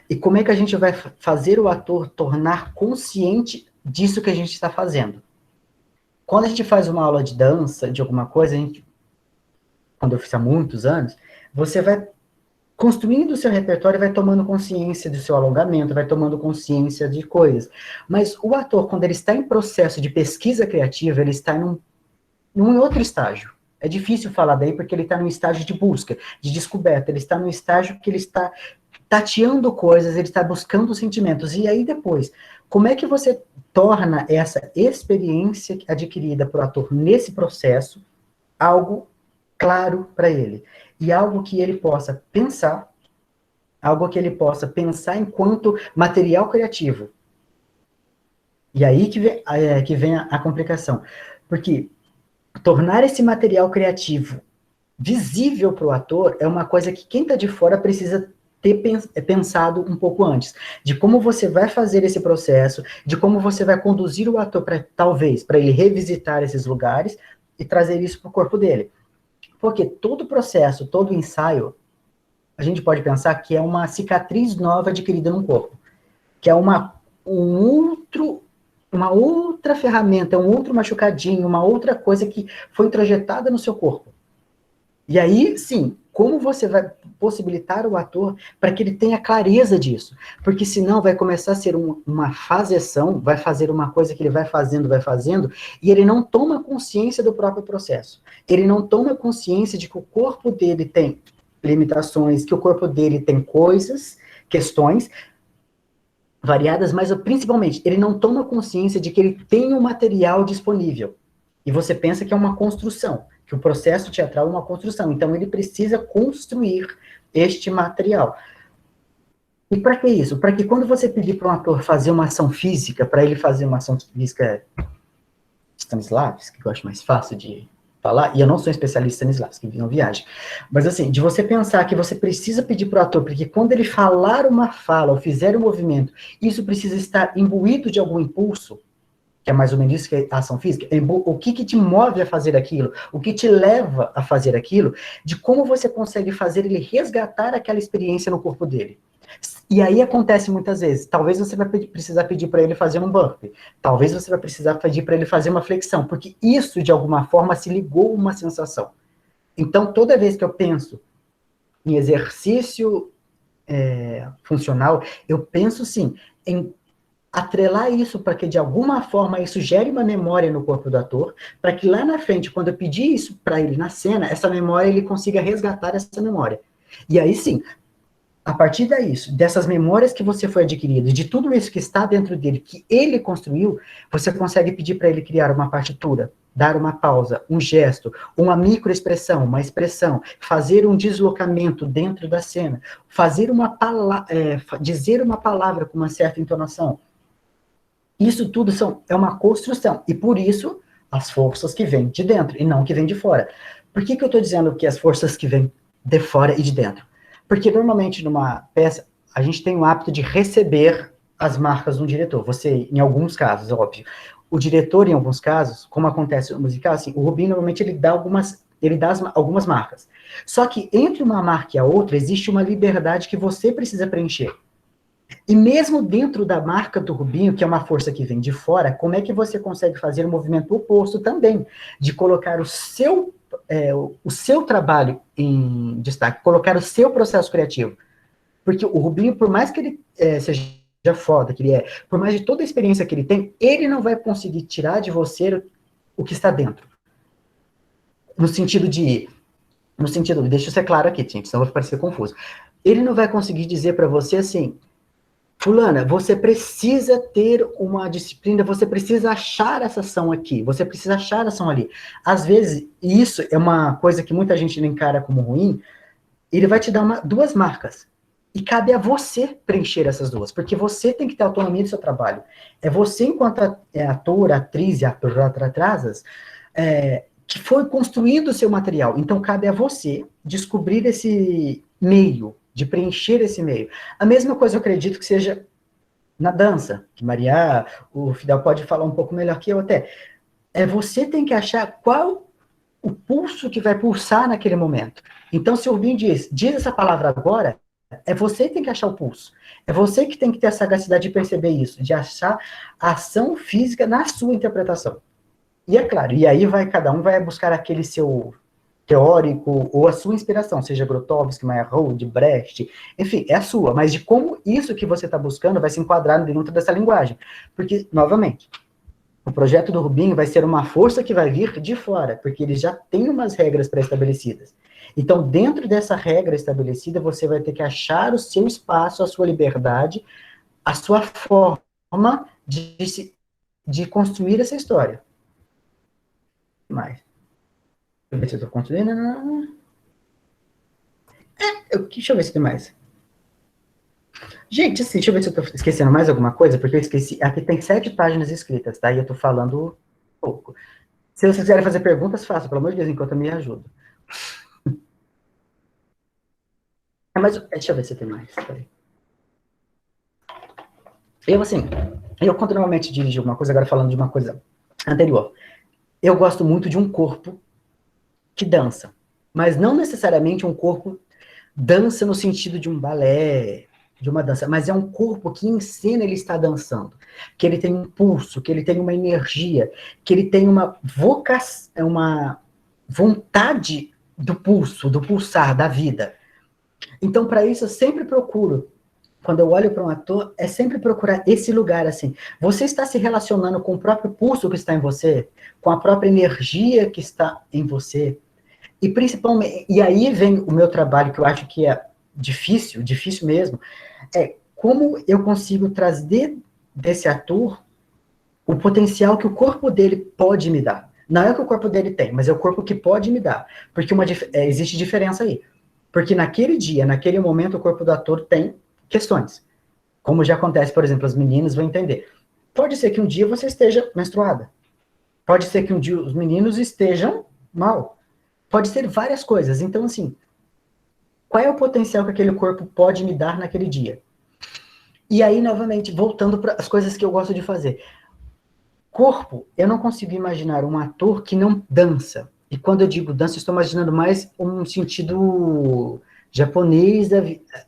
E como é que a gente vai fazer o ator tornar consciente disso que a gente está fazendo? Quando a gente faz uma aula de dança, de alguma coisa, quando eu fiz há muitos anos, você vai construindo o seu repertório, vai tomando consciência do seu alongamento, vai tomando consciência de coisas. Mas o ator, quando ele está em processo de pesquisa criativa, ele está num outro estágio. É difícil falar daí, porque ele está num estágio de busca, de descoberta, ele está num estágio que ele está tateando coisas, ele está buscando sentimentos. E aí depois, como é que você torna essa experiência adquirida por ator nesse processo, algo claro para ele. E algo que ele possa pensar, enquanto material criativo. E aí que vem a complicação. Porque tornar esse material criativo visível para o ator é uma coisa que quem está de fora precisa ter pensado um pouco antes, de como você vai fazer esse processo, de como você vai conduzir o ator talvez para ele revisitar esses lugares e trazer isso para o corpo dele. Porque todo processo, todo ensaio, a gente pode pensar que é uma cicatriz nova adquirida no corpo, que é uma outra ferramenta, um outro machucadinho, uma outra coisa que foi introjetada no seu corpo. E aí, sim, como você vai possibilitar o ator para que ele tenha clareza disso? Porque senão vai começar a ser uma faseção, vai fazer uma coisa que ele vai fazendo, e ele não toma consciência do próprio processo. Ele não toma consciência de que o corpo dele tem limitações, que o corpo dele tem coisas, questões variadas, mas principalmente, ele não toma consciência de que ele tem um material disponível. E você pensa que é uma construção, que o processo teatral é uma construção. Então, ele precisa construir este material. E para que isso? Para que quando você pedir para um ator fazer uma ação física, para ele fazer uma ação física Stanislavski, que eu acho mais fácil de falar, e eu não sou especialista em Stanislavski, não viagem, mas assim, de você pensar que você precisa pedir para o ator, porque quando ele falar uma fala ou fizer um movimento, isso precisa estar imbuído de algum impulso, que é mais ou menos isso que é a ação física, o que te move a fazer aquilo, o que te leva a fazer aquilo, de como você consegue fazer ele resgatar aquela experiência no corpo dele. E aí acontece muitas vezes, talvez você vai precisar pedir para ele fazer um bump, talvez você vai precisar pedir para ele fazer uma flexão, porque isso, de alguma forma, se ligou a uma sensação. Então, toda vez que eu penso em exercício funcional, eu penso, sim, em atrelar isso para que, de alguma forma, isso gere uma memória no corpo do ator, para que lá na frente, quando eu pedir isso para ele na cena, essa memória, ele consiga resgatar essa memória. E aí, sim, a partir dessas memórias que você foi adquirindo, de tudo isso que está dentro dele, que ele construiu, você consegue pedir para ele criar uma partitura, dar uma pausa, um gesto, uma microexpressão, uma expressão, fazer um deslocamento dentro da cena, fazer dizer uma palavra com uma certa entonação. Isso tudo é uma construção, e por isso as forças que vêm de dentro, e não que vêm de fora. Por que eu estou dizendo que as forças que vêm de fora e de dentro? Porque normalmente numa peça, a gente tem o hábito de receber as marcas de um diretor. Você, em alguns casos, óbvio. O diretor, em alguns casos, como acontece no musical, assim, o Rubinho normalmente ele dá algumas marcas. Só que entre uma marca e a outra, existe uma liberdade que você precisa preencher. E mesmo dentro da marca do Rubinho, que é uma força que vem de fora, como é que você consegue fazer o movimento oposto também? De colocar o seu trabalho em destaque, colocar o seu processo criativo. Porque o Rubinho, por mais que ele seja foda, que ele por mais de toda a experiência que ele tem, ele não vai conseguir tirar de você o que está dentro. Deixa eu ser claro aqui, gente, senão vai parecer confuso. Ele não vai conseguir dizer para você assim, fulana, você precisa ter uma disciplina, você precisa achar essa ação aqui, você precisa achar a ação ali. Às vezes, e isso é uma coisa que muita gente não encara como ruim, ele vai te dar duas marcas. E cabe a você preencher essas duas, porque você tem que ter autonomia do seu trabalho. É você, enquanto ator, atriz e atrasas, que foi construindo o seu material. Então, cabe a você descobrir esse meio, de preencher esse meio. A mesma coisa eu acredito que seja na dança, que o Fidel pode falar um pouco melhor que eu até. Você tem que achar qual o pulso que vai pulsar naquele momento. Então, se o Rubinho diz essa palavra agora, é você que tem que achar o pulso. É você que tem que ter a sagacidade de perceber isso, de achar a ação física na sua interpretação. E é claro, e aí cada um vai buscar aquele seu teórico ou a sua inspiração, seja Grotowski, Meyerhold, Brecht, enfim, é a sua, mas de como isso que você está buscando vai se enquadrar dentro dessa linguagem. Porque, novamente, o projeto do Rubinho vai ser uma força que vai vir de fora, porque ele já tem umas regras pré-estabelecidas. Então, dentro dessa regra estabelecida, você vai ter que achar o seu espaço, a sua liberdade, a sua forma de construir essa história. Mais. Deixa eu ver se eu tô construindo. Deixa eu ver se tem mais. Gente, assim, deixa eu ver se eu tô esquecendo mais alguma coisa, porque eu esqueci. Aqui tem 7 páginas escritas, tá? E eu tô falando pouco. Se vocês quiserem fazer perguntas, façam, pelo amor de Deus, enquanto eu me ajudo. Mas deixa eu ver se tem mais. Peraí. Assim, eu quando normalmente dirijo alguma coisa, agora falando de uma coisa anterior, eu gosto muito de um corpo que dança, mas não necessariamente um corpo dança no sentido de um balé, de uma dança, mas é um corpo que em cena ele está dançando, que ele tem um pulso, que ele tem uma energia, que ele tem uma vocação, uma vontade do pulso, do pulsar da vida. Então, para isso, eu sempre procuro, quando eu olho para um ator, é sempre procurar esse lugar, assim. Você está se relacionando com o próprio pulso que está em você, com a própria energia que está em você, e principalmente, e aí vem o meu trabalho, que eu acho que é difícil, difícil mesmo, é como eu consigo trazer desse ator o potencial que o corpo dele pode me dar. Não é o que o corpo dele tem, mas é o corpo que pode me dar. Porque existe diferença aí. Porque naquele dia, naquele momento, o corpo do ator tem questões. Como já acontece, por exemplo, as meninas vão entender. Pode ser que um dia você esteja menstruada. Pode ser que um dia os meninos estejam mal. Pode ser várias coisas. Então, assim, qual é o potencial que aquele corpo pode me dar naquele dia? E aí, novamente, voltando para as coisas que eu gosto de fazer. Corpo, eu não consigo imaginar um ator que não dança. E quando eu digo dança, eu estou imaginando mais um sentido japonês,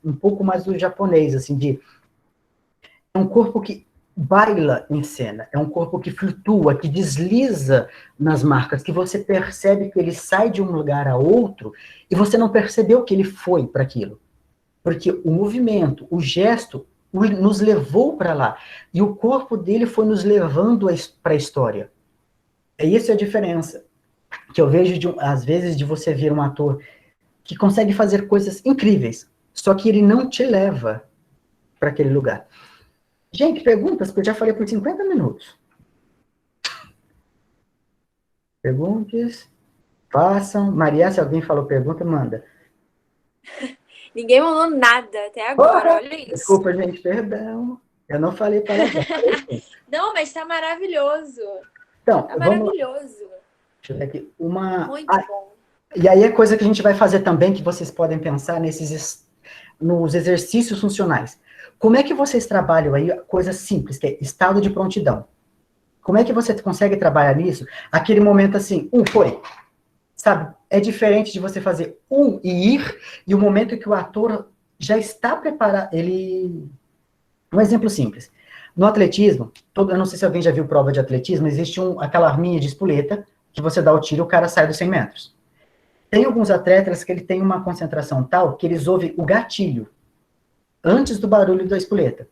um pouco mais do japonês, assim, de é um corpo que baila em cena, é um corpo que flutua, que desliza nas marcas, que você percebe que ele sai de um lugar a outro e você não percebeu que ele foi para aquilo. Porque o movimento, o gesto, nos levou para lá. E o corpo dele foi nos levando para a história. E essa é a diferença que eu vejo, às vezes, de você ver um ator que consegue fazer coisas incríveis, só que ele não te leva para aquele lugar. Gente, perguntas, porque eu já falei por 50 minutos. Perguntas, façam. Maria, se alguém falou pergunta, manda. Ninguém mandou nada até agora, olha isso. Desculpa, gente, perdão. Eu não falei para Não, mas tá maravilhoso. Então, tá maravilhoso. Deixa eu ver aqui. Muito bom. E aí é coisa que a gente vai fazer também, que vocês podem pensar nos exercícios funcionais. Como é que vocês trabalham aí coisa simples, que é estado de prontidão? Como é que você consegue trabalhar nisso? Aquele momento assim, foi. Sabe? É diferente de você fazer e ir, e o momento que o ator já está preparado, Um exemplo simples. No atletismo, eu não sei se alguém já viu prova de atletismo, existe aquela arminha de espoleta, que você dá o tiro e o cara sai dos 100 metros. Tem alguns atletas que ele tem uma concentração tal que eles ouvem o gatilho antes do barulho da espoleta.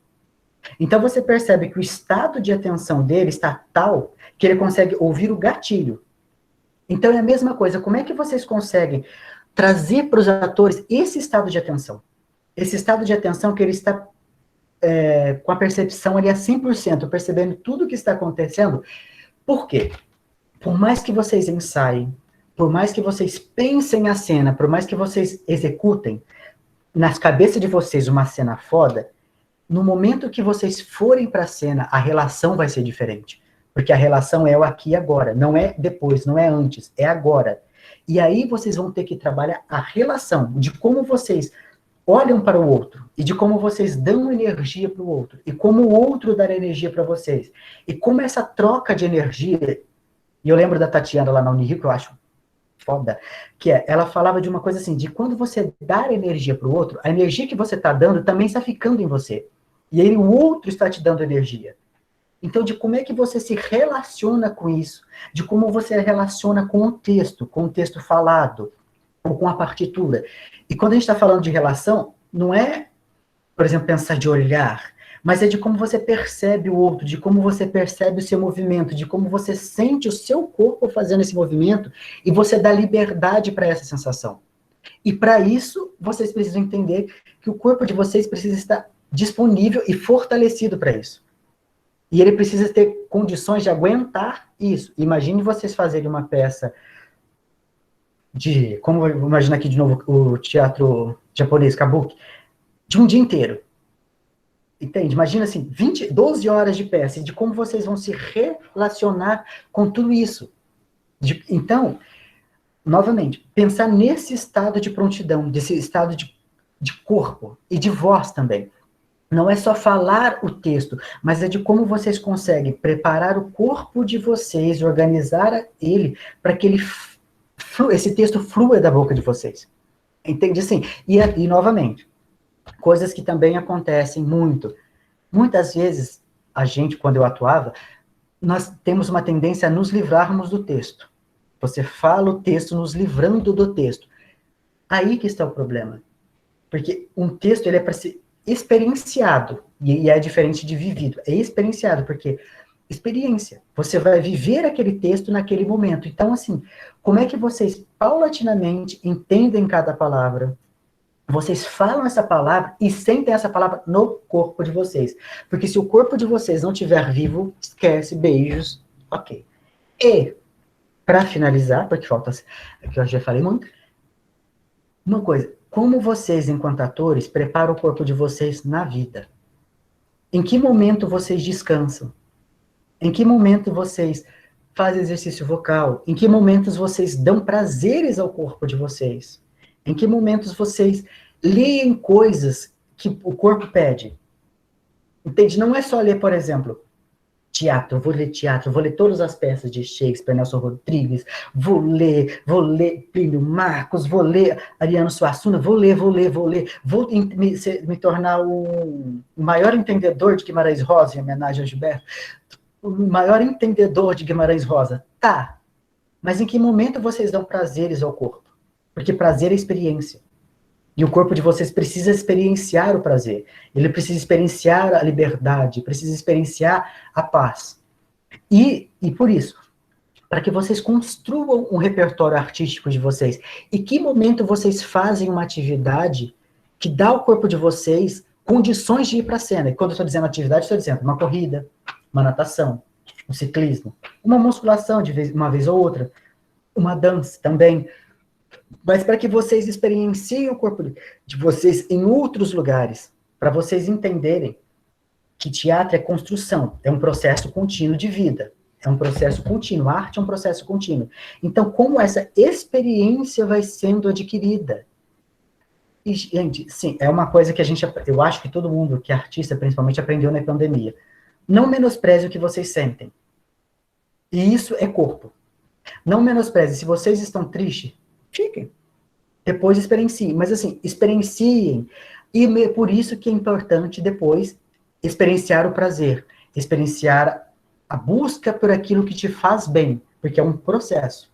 Então você percebe que o estado de atenção dele está tal que ele consegue ouvir o gatilho. Então é a mesma coisa. Como é que vocês conseguem trazer para os atores esse estado de atenção? Esse estado de atenção que ele está com a percepção ali a 100%, percebendo tudo o que está acontecendo. Por quê? Por mais que vocês ensaiem, por mais que vocês pensem a cena, por mais que vocês executem nas cabeças de vocês uma cena foda, no momento que vocês forem para a cena, a relação vai ser diferente. Porque a relação é o aqui e agora, não é depois, não é antes, é agora. E aí vocês vão ter que trabalhar a relação de como vocês olham para o outro, e de como vocês dão energia para o outro, e como o outro dá energia para vocês. E como essa troca de energia, e eu lembro da Tatiana lá na Unirio, que eu acho foda, que ela falava de uma coisa assim, de quando você dá energia para o outro, a energia que você está dando também está ficando em você. E aí o outro está te dando energia. Então, de como é que você se relaciona com isso, de como você relaciona com o texto falado, ou com a partitura. E quando a gente está falando de relação, não é, por exemplo, pensar de olhar, mas é de como você percebe o outro, de como você percebe o seu movimento, de como você sente o seu corpo fazendo esse movimento, e você dá liberdade para essa sensação. E para isso, vocês precisam entender que o corpo de vocês precisa estar disponível e fortalecido para isso. E ele precisa ter condições de aguentar isso. Imagine vocês fazerem uma peça como imagina aqui de novo o teatro japonês, kabuki, de um dia inteiro. Entende? Imagina assim, 12 horas de peça, e de como vocês vão se relacionar com tudo isso. Então, novamente, pensar nesse estado de prontidão, desse estado de corpo e de voz também. Não é só falar o texto, mas é de como vocês conseguem preparar o corpo de vocês, organizar ele, para que esse texto flua da boca de vocês. Entende? Assim, e novamente, coisas que também acontecem muito. Muitas vezes, a gente, quando eu atuava, nós temos uma tendência a nos livrarmos do texto. Você fala o texto nos livrando do texto. Aí que está o problema. Porque um texto, ele é para ser experienciado, e é diferente de vivido. É experienciado, porque experiência. Você vai viver aquele texto naquele momento. Então, assim, como é que vocês, paulatinamente, entendem cada palavra? Vocês falam essa palavra e sentem essa palavra no corpo de vocês. Porque se o corpo de vocês não estiver vivo, esquece, beijos, ok. E, para finalizar, porque falta, que eu já falei muito, uma coisa, como vocês, enquanto atores, preparam o corpo de vocês na vida? Em que momento vocês descansam? Em que momento vocês fazem exercício vocal? Em que momentos vocês dão prazeres ao corpo de vocês? Em que momentos vocês leem coisas que o corpo pede? Entende? Não é só ler, por exemplo, teatro, vou ler todas as peças de Shakespeare, Nelson Rodrigues, vou ler Plínio Marcos, vou ler Ariano Suassuna, vou me tornar o maior entendedor de Guimarães Rosa, em homenagem a Gilberto, o maior entendedor de Guimarães Rosa. Tá, mas em que momento vocês dão prazeres ao corpo? Porque prazer é experiência. E o corpo de vocês precisa experienciar o prazer. Ele precisa experienciar a liberdade, precisa experienciar a paz. E por isso, para que vocês construam um repertório artístico de vocês, e que momento vocês fazem uma atividade que dá ao corpo de vocês condições de ir para a cena. E quando eu estou dizendo atividade, estou dizendo uma corrida, uma natação, um ciclismo, uma musculação uma vez ou outra, uma dança também, mas para que vocês experienciem o corpo de vocês em outros lugares, para vocês entenderem que teatro é construção, é um processo contínuo de vida, é um processo contínuo, a arte é um processo contínuo. Então, como essa experiência vai sendo adquirida? E, gente, sim, é uma coisa que eu acho que todo mundo, que é artista, principalmente, aprendeu na pandemia. Não menospreze o que vocês sentem. E isso é corpo. Não menospreze. Se vocês estão tristes, fiquem. Depois experienciem. Mas assim, experienciem. E por isso que é importante depois experienciar o prazer. Experienciar a busca por aquilo que te faz bem. Porque é um processo.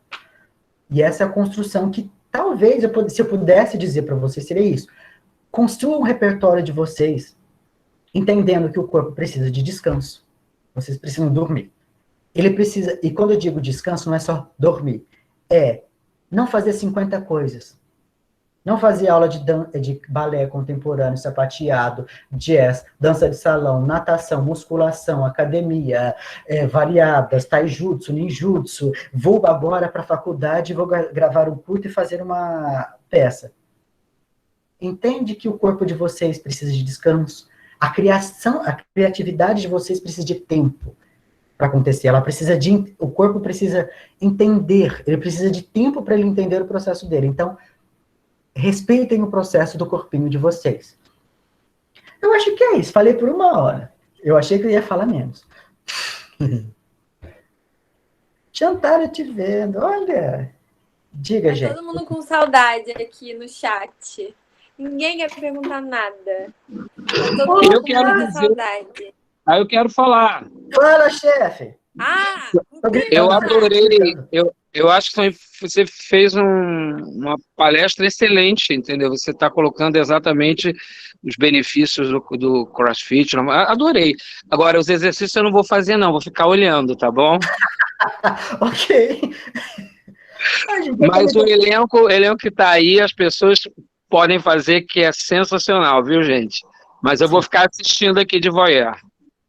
E essa é a construção que talvez, se eu pudesse dizer para vocês, seria isso. Construam um repertório de vocês, entendendo que o corpo precisa de descanso. Vocês precisam dormir. Ele precisa, e quando eu digo descanso, não é só dormir. É não fazer 50 coisas. Não fazer aula de balé contemporâneo, sapateado, jazz, dança de salão, natação, musculação, academia, variadas, taijutsu, ninjutsu. Vou agora para a faculdade, vou gravar um curto e fazer uma peça. Entende que o corpo de vocês precisa de descanso? A criatividade de vocês precisa de tempo para acontecer. O corpo precisa entender, ele precisa de tempo para ele entender o processo dele. Então, respeitem o processo do corpinho de vocês. Eu acho que é isso. Falei por 1 hora. Eu achei que eu ia falar menos. Jantar te vendo. Olha. Diga, gente. Todo mundo com saudade aqui no chat. Ninguém quer perguntar nada. Todo mundo com muita saudade. Eu quero falar. Fala, chefe. Eu adorei. Eu acho que você fez uma palestra excelente, entendeu? Você está colocando exatamente os benefícios do CrossFit. Adorei. Agora, os exercícios eu não vou fazer, não. Vou ficar olhando, tá bom? Ok. Mas o elenco que está aí, as pessoas podem fazer, que é sensacional, viu, gente? Mas eu vou ficar assistindo aqui de voyeur.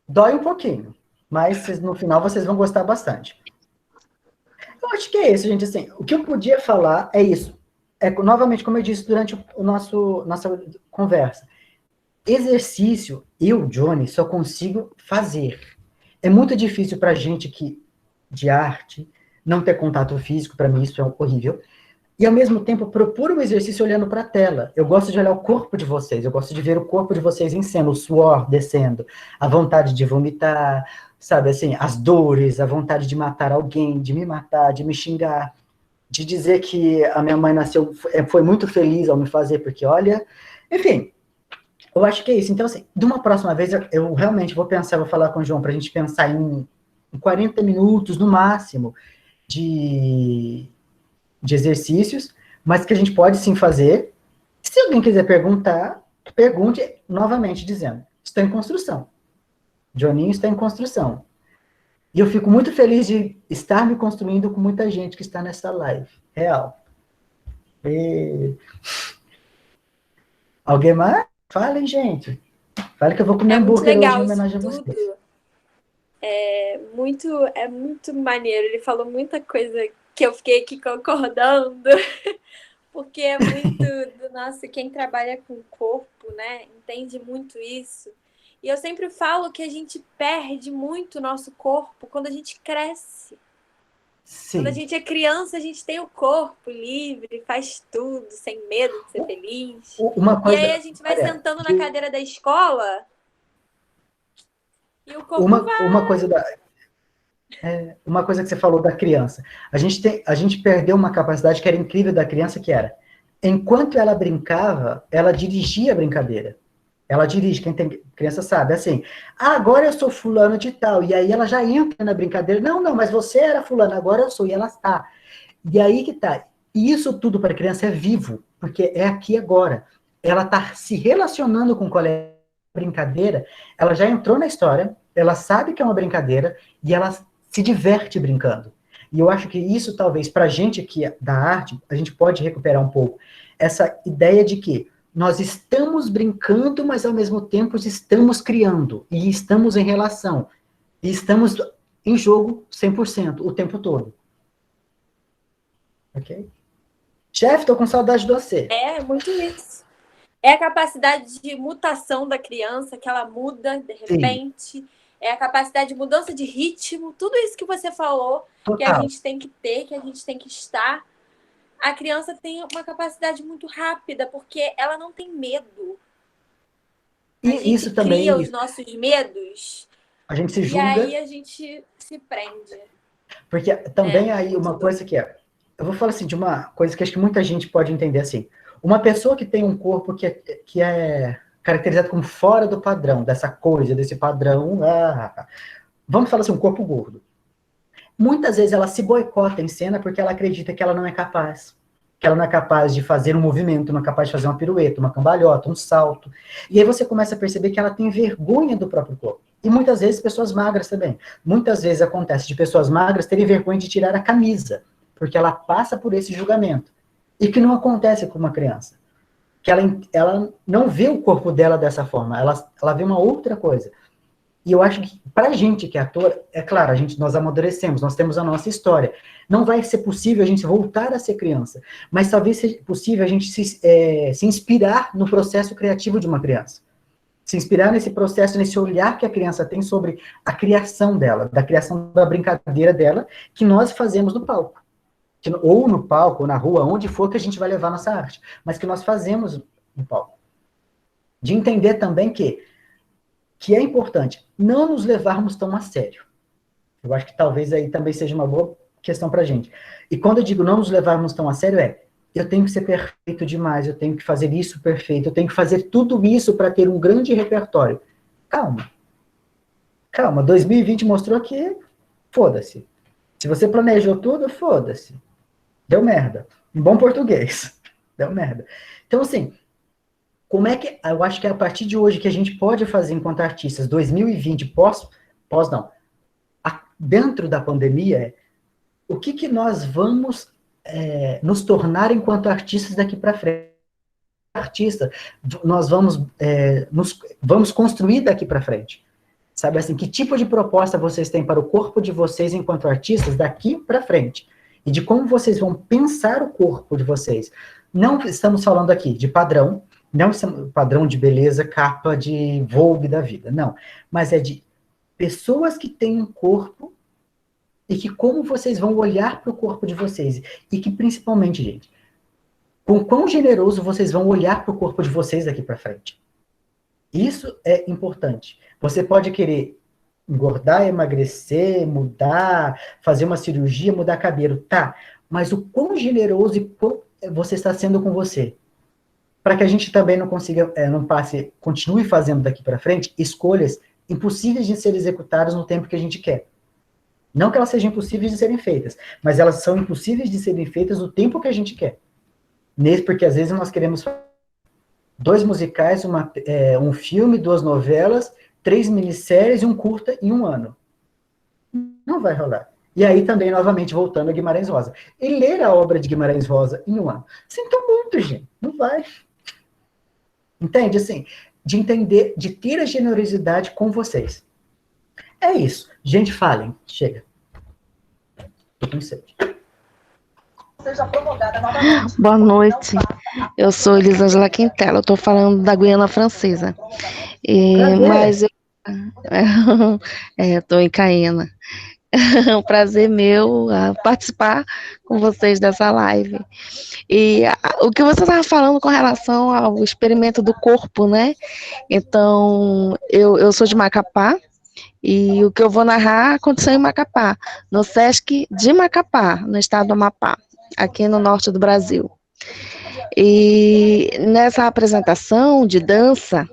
Dói um pouquinho, mas no final vocês vão gostar bastante. Eu acho que é isso, gente. Assim, o que eu podia falar é isso. Novamente, como eu disse durante nossa conversa, exercício, eu, Johnny, só consigo fazer. É muito difícil para gente de arte não ter contato físico, para mim isso é horrível. E, ao mesmo tempo, procuro um exercício olhando para a tela. Eu gosto de olhar o corpo de vocês, eu gosto de ver o corpo de vocês em cena, o suor descendo, a vontade de vomitar, sabe, assim, as dores, a vontade de matar alguém, de me matar, de me xingar, de dizer que a minha mãe nasceu, foi muito feliz ao me fazer, porque, olha, enfim, eu acho que é isso. Então, assim, de uma próxima vez, eu realmente vou falar com o João, para a gente pensar em 40 minutos, no máximo, de exercícios, mas que a gente pode sim fazer. Se alguém quiser perguntar, pergunte novamente, dizendo, estou em construção. Johninho está em construção. E eu fico muito feliz de estar me construindo com muita gente que está nessa live. Real. Alguém mais? Falem, gente. Fale que eu vou comer hambúrguer hoje em homenagem a vocês. É muito maneiro. Ele falou muita coisa que eu fiquei aqui concordando, porque é muito do nosso, quem trabalha com o corpo, né, entende muito isso. E eu sempre falo que a gente perde muito o nosso corpo quando a gente cresce. Sim. Quando a gente é criança, a gente tem o corpo livre, faz tudo, sem medo de ser feliz. E aí a gente vai sentando na cadeira da escola e o corpo vai... Uma coisa que você falou da criança. A gente perdeu uma capacidade que era incrível da criança, que era, enquanto ela brincava, ela dirigia a brincadeira. Ela dirige, quem tem criança sabe, assim, agora eu sou fulano de tal, e aí ela já entra na brincadeira, não, mas você era fulano, agora eu sou, e ela está. E aí que tá. E isso tudo para a criança é vivo, porque é aqui agora. Ela está se relacionando com qual é a brincadeira, ela já entrou na história, ela sabe que é uma brincadeira, e ela se diverte brincando. E eu acho que isso, talvez, para a gente aqui da arte, a gente pode recuperar um pouco essa ideia de que nós estamos brincando, mas ao mesmo tempo estamos criando, e estamos em relação, e estamos em jogo 100%, o tempo todo. Ok? Chefe, tô com saudade de você. É, muito isso. É a capacidade de mutação da criança, que ela muda de repente. Sim. É a capacidade de mudança de ritmo, tudo isso que você falou, total, que a gente tem que ter, que a gente tem que estar. A criança tem uma capacidade muito rápida, porque ela não tem medo. E a gente isso cria também, os nossos medos. A gente se julga. E aí a gente se prende. Porque também aí uma coisa que é... Eu vou falar assim, de uma coisa que acho que muita gente pode entender assim. Uma pessoa que tem um corpo que é caracterizado como fora do padrão, dessa coisa, desse padrão... vamos falar assim, um corpo gordo. Muitas vezes ela se boicota em cena porque ela acredita que ela não é capaz. Que ela não é capaz de fazer um movimento, não é capaz de fazer uma pirueta, uma cambalhota, um salto. E aí você começa a perceber que ela tem vergonha do próprio corpo. E muitas vezes pessoas magras também. Muitas vezes acontece de pessoas magras terem vergonha de tirar a camisa, porque ela passa por esse julgamento. E que não acontece com uma criança. Que ela não vê o corpo dela dessa forma, ela vê uma outra coisa. E eu acho que, pra gente que é ator, é claro, nós amadurecemos, nós temos a nossa história. Não vai ser possível a gente voltar a ser criança, mas talvez seja possível a gente se inspirar no processo criativo de uma criança. Se inspirar nesse processo, nesse olhar que a criança tem sobre a criação dela, da criação da brincadeira dela, que nós fazemos no palco. Ou no palco, ou na rua, onde for que a gente vai levar nossa arte, mas que nós fazemos no palco. De entender também que é importante não nos levarmos tão a sério. Eu acho que talvez aí também seja uma boa questão pra gente. E quando eu digo não nos levarmos tão a sério, eu tenho que ser perfeito demais, eu tenho que fazer isso perfeito, eu tenho que fazer tudo isso para ter um grande repertório. Calma. 2020 mostrou que foda-se. Se você planejou tudo, foda-se. Deu merda. Em bom português. Deu merda. Então, assim, como é que... Eu acho que é a partir de hoje que a gente pode fazer enquanto artistas, 2020, dentro da pandemia, o que nós vamos nos tornar enquanto artistas daqui para frente? Artista, nós vamos construir daqui para frente. Sabe assim, que tipo de proposta vocês têm para o corpo de vocês enquanto artistas daqui para frente? e de como vocês vão pensar o corpo de vocês. Não estamos falando aqui de padrão, não padrão de beleza, capa de Vogue da vida, não. Mas é de pessoas que têm um corpo e que como vocês vão olhar para o corpo de vocês. E que principalmente, gente, com quão generoso vocês vão olhar para o corpo de vocês daqui para frente. Isso é importante. Você pode querer engordar, emagrecer, mudar, fazer uma cirurgia, mudar cabelo, tá. Mas o quão generoso e quão você está sendo com você. Para que a gente também não consiga, continue fazendo daqui para frente escolhas impossíveis de serem executadas no tempo que a gente quer. Não que elas sejam impossíveis de serem feitas, mas elas são impossíveis de serem feitas no tempo que a gente quer. Porque às vezes nós queremos 2 musicais, um filme, 2 novelas, 3 minisséries e um curta em 1 ano. Não vai rolar. E aí também, novamente, voltando a Guimarães Rosa. E ler a obra de Guimarães Rosa em 1 ano. Sinto muito, gente. Não vai. Entende? Assim, de entender, de ter a generosidade com vocês. É isso. Gente, falem. Chega. Tô com sede. Boa noite. Eu sou Elisângela Quintela. Eu estou falando da Guiana Francesa. Mas eu estou em Caena. É um prazer meu participar com vocês dessa live. E o que você estava falando com relação ao experimento do corpo, né? Então, eu sou de Macapá, e o que eu vou narrar aconteceu em Macapá, no Sesc de Macapá, no estado do Amapá, aqui no norte do Brasil. E nessa apresentação de dança,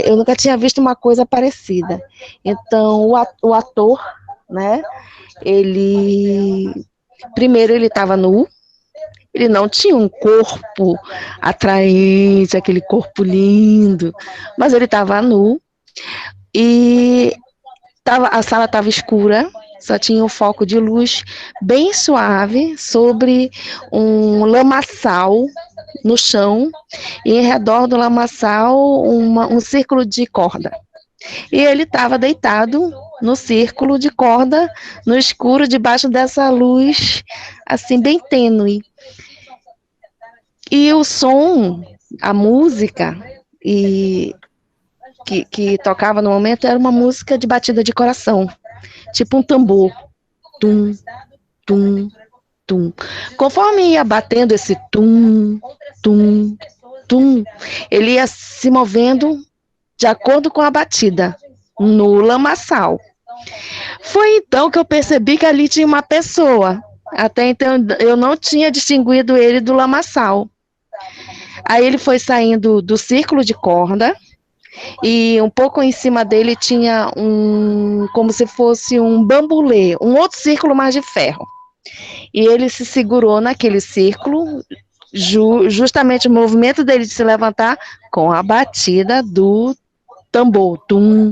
eu nunca tinha visto uma coisa parecida. Então, o ator, né, primeiro ele estava nu, ele não tinha um corpo atraente, aquele corpo lindo, mas ele estava nu, e a sala estava escura, só tinha um foco de luz bem suave sobre um lamaçal no chão, e em redor do lamaçal um círculo de corda. E ele estava deitado no círculo de corda, no escuro, debaixo dessa luz, assim, bem tênue. E o som, a música, que tocava no momento, era uma música de batida de coração, tipo um tambor. Tum, tum, tum. Conforme ia batendo esse tum, tum, tum, ele ia se movendo de acordo com a batida, no lamaçal. Foi então que eu percebi que ali tinha uma pessoa. Até então eu não tinha distinguido ele do lamaçal. Aí ele foi saindo do círculo de corda, e um pouco em cima dele tinha como se fosse um bambulê, um outro círculo mais de ferro. E ele se segurou naquele círculo, justamente o movimento dele de se levantar com a batida do tambor. Tum,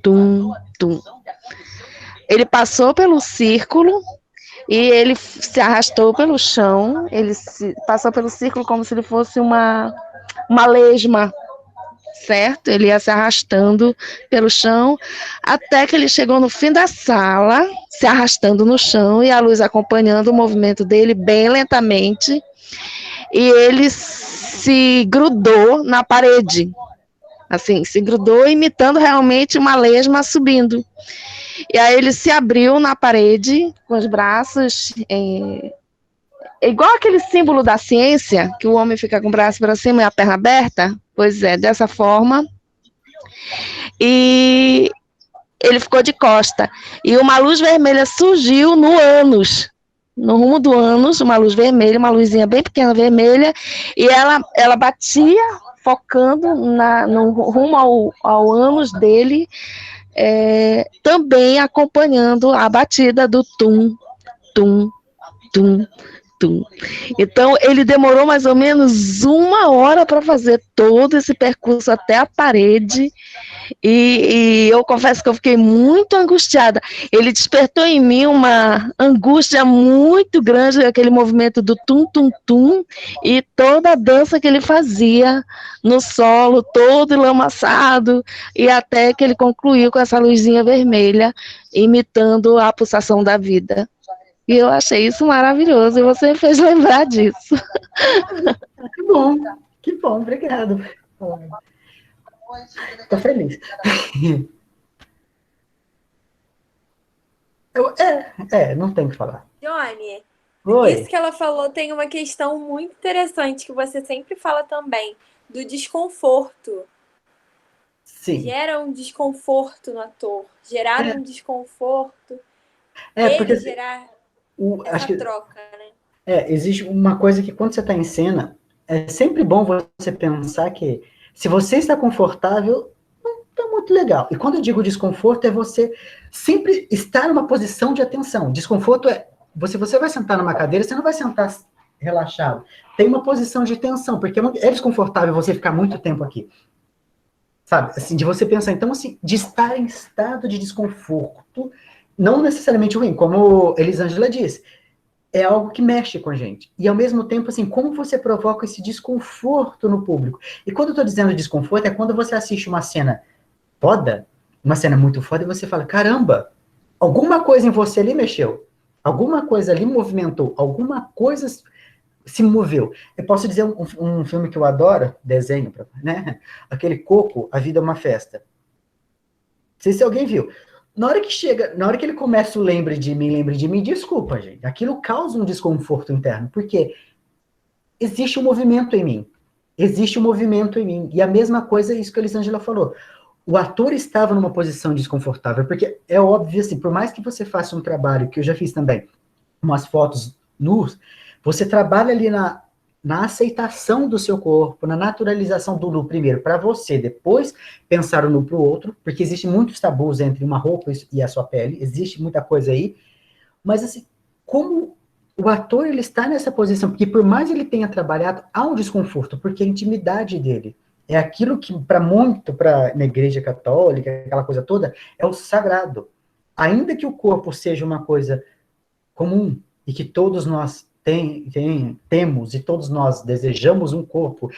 tum, tum. Ele passou pelo círculo e ele se arrastou pelo chão, passou pelo círculo como se ele fosse uma lesma, certo? Ele ia se arrastando pelo chão, até que ele chegou no fim da sala, se arrastando no chão, e a luz acompanhando o movimento dele bem lentamente, e ele se grudou na parede, assim, se grudou imitando realmente uma lesma subindo. E aí ele se abriu na parede, com os braços, igual aquele símbolo da ciência, que o homem fica com o braço para cima e a perna aberta. Pois é, dessa forma. E ele ficou de costa. E uma luz vermelha surgiu no ânus, no rumo do ânus, uma luz vermelha, uma luzinha bem pequena vermelha, e ela batia, focando no rumo ao ânus dele, também acompanhando a batida do tum, tum, tum, tum. Então, ele demorou mais ou menos 1 hora para fazer todo esse percurso até a parede, e eu confesso que eu fiquei muito angustiada. Ele despertou em mim uma angústia muito grande, aquele movimento do tum, tum, tum, e toda a dança que ele fazia no solo, todo enlamaçado, e até que ele concluiu com essa luzinha vermelha, imitando a pulsação da vida. E eu achei isso maravilhoso, e você me fez lembrar disso. Que bom, obrigado. Tô feliz. Não tem o que falar. Johnny, Oi. isso que ela falou tem uma questão muito interessante que você sempre fala também, do desconforto. Sim. Gera um desconforto no ator. Gerar um desconforto. Porque Ele gerar acho que troca, né? existe uma coisa que quando você está em cena, é sempre bom você pensar que se você está confortável, não está muito legal. E quando eu digo desconforto, é você sempre estar numa posição de atenção. Desconforto é, você vai sentar numa cadeira, você não vai sentar relaxado. Tem uma posição de tensão, porque é desconfortável você ficar muito tempo aqui. Sabe, assim, de você pensar, então, assim, de estar em estado de desconforto, não necessariamente ruim, como Elisângela disse, é algo que mexe com a gente. E, ao mesmo tempo, assim, como você provoca esse desconforto no público? E quando eu tô dizendo desconforto, é quando você assiste uma cena foda, uma cena muito foda, e você fala, caramba, alguma coisa em você ali mexeu, alguma coisa ali movimentou, alguma coisa se moveu. Eu posso dizer um filme que eu adoro, desenho, né? Aquele Coco, A Vida é uma Festa. Não sei se alguém viu. Na hora que ele começa o lembre de mim, desculpa, gente. Aquilo causa um desconforto interno, porque existe um movimento em mim. Existe um movimento em mim. E a mesma coisa é isso que a Elisângela falou. O ator estava numa posição desconfortável, porque é óbvio, assim, por mais que você faça um trabalho, que eu já fiz também, umas fotos nus, você trabalha ali na aceitação do seu corpo, na naturalização do nu primeiro para você, depois pensar o nu para o outro, porque existe muitos tabus entre uma roupa e a sua pele, existe muita coisa aí, mas assim, como o ator ele está nessa posição, porque por mais ele tenha trabalhado, há um desconforto, porque a intimidade dele é aquilo que na igreja católica, aquela coisa toda, é o sagrado. Ainda que o corpo seja uma coisa comum e que todos nós temos e todos nós desejamos um corpo,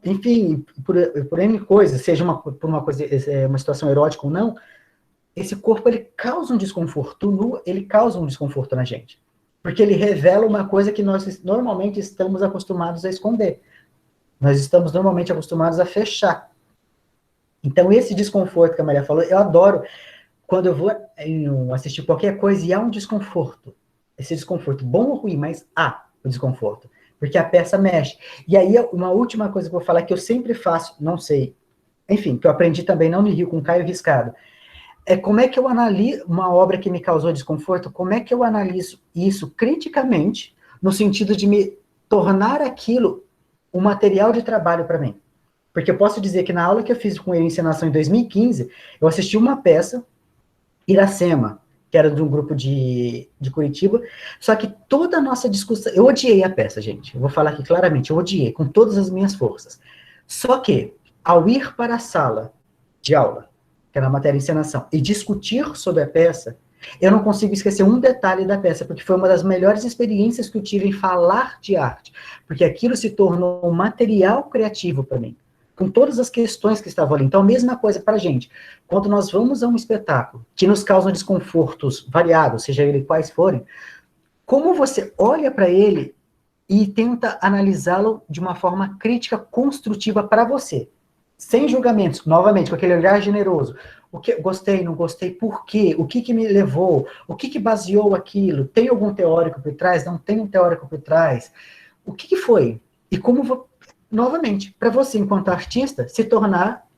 enfim, por N coisas, seja por uma coisa, uma situação erótica ou não, esse corpo ele causa um desconforto, ele causa um desconforto na gente, porque ele revela uma coisa que nós normalmente estamos acostumados a esconder. Nós estamos normalmente acostumados a fechar. Então, esse desconforto que a Maria falou, eu adoro quando eu vou assistir qualquer coisa e há um desconforto. Esse desconforto, bom ou ruim, mas há o desconforto. Porque a peça mexe. E aí, uma última coisa que eu vou falar que eu sempre faço, não sei, enfim, que eu aprendi também não no Rio com Caio Riscado, é como é que eu analiso uma obra que me causou desconforto, como é que eu analiso isso criticamente, no sentido de me tornar aquilo um material de trabalho para mim. Porque eu posso dizer que na aula que eu fiz com ele em encenação em 2015, eu assisti uma peça, Iracema, que era de um grupo de Curitiba, só que toda a nossa discussão... Eu odiei a peça, gente. Eu vou falar aqui claramente, eu odiei, com todas as minhas forças. Só que, ao ir para a sala de aula, que era a matéria encenação, e discutir sobre a peça, eu não consigo esquecer um detalhe da peça, porque foi uma das melhores experiências que eu tive em falar de arte, porque aquilo se tornou um material criativo para mim, com todas as questões que estavam ali. Então, a mesma coisa para a gente. Quando nós vamos a um espetáculo que nos causa desconfortos variados, seja ele quais forem, como você olha para ele e tenta analisá-lo de uma forma crítica, construtiva para você, sem julgamentos, novamente, com aquele olhar generoso. O que gostei, não gostei, por quê? O que me levou? O que baseou aquilo? Tem algum teórico por trás? Não tem um teórico por trás? O que foi? E como novamente, para você, enquanto artista, se tornar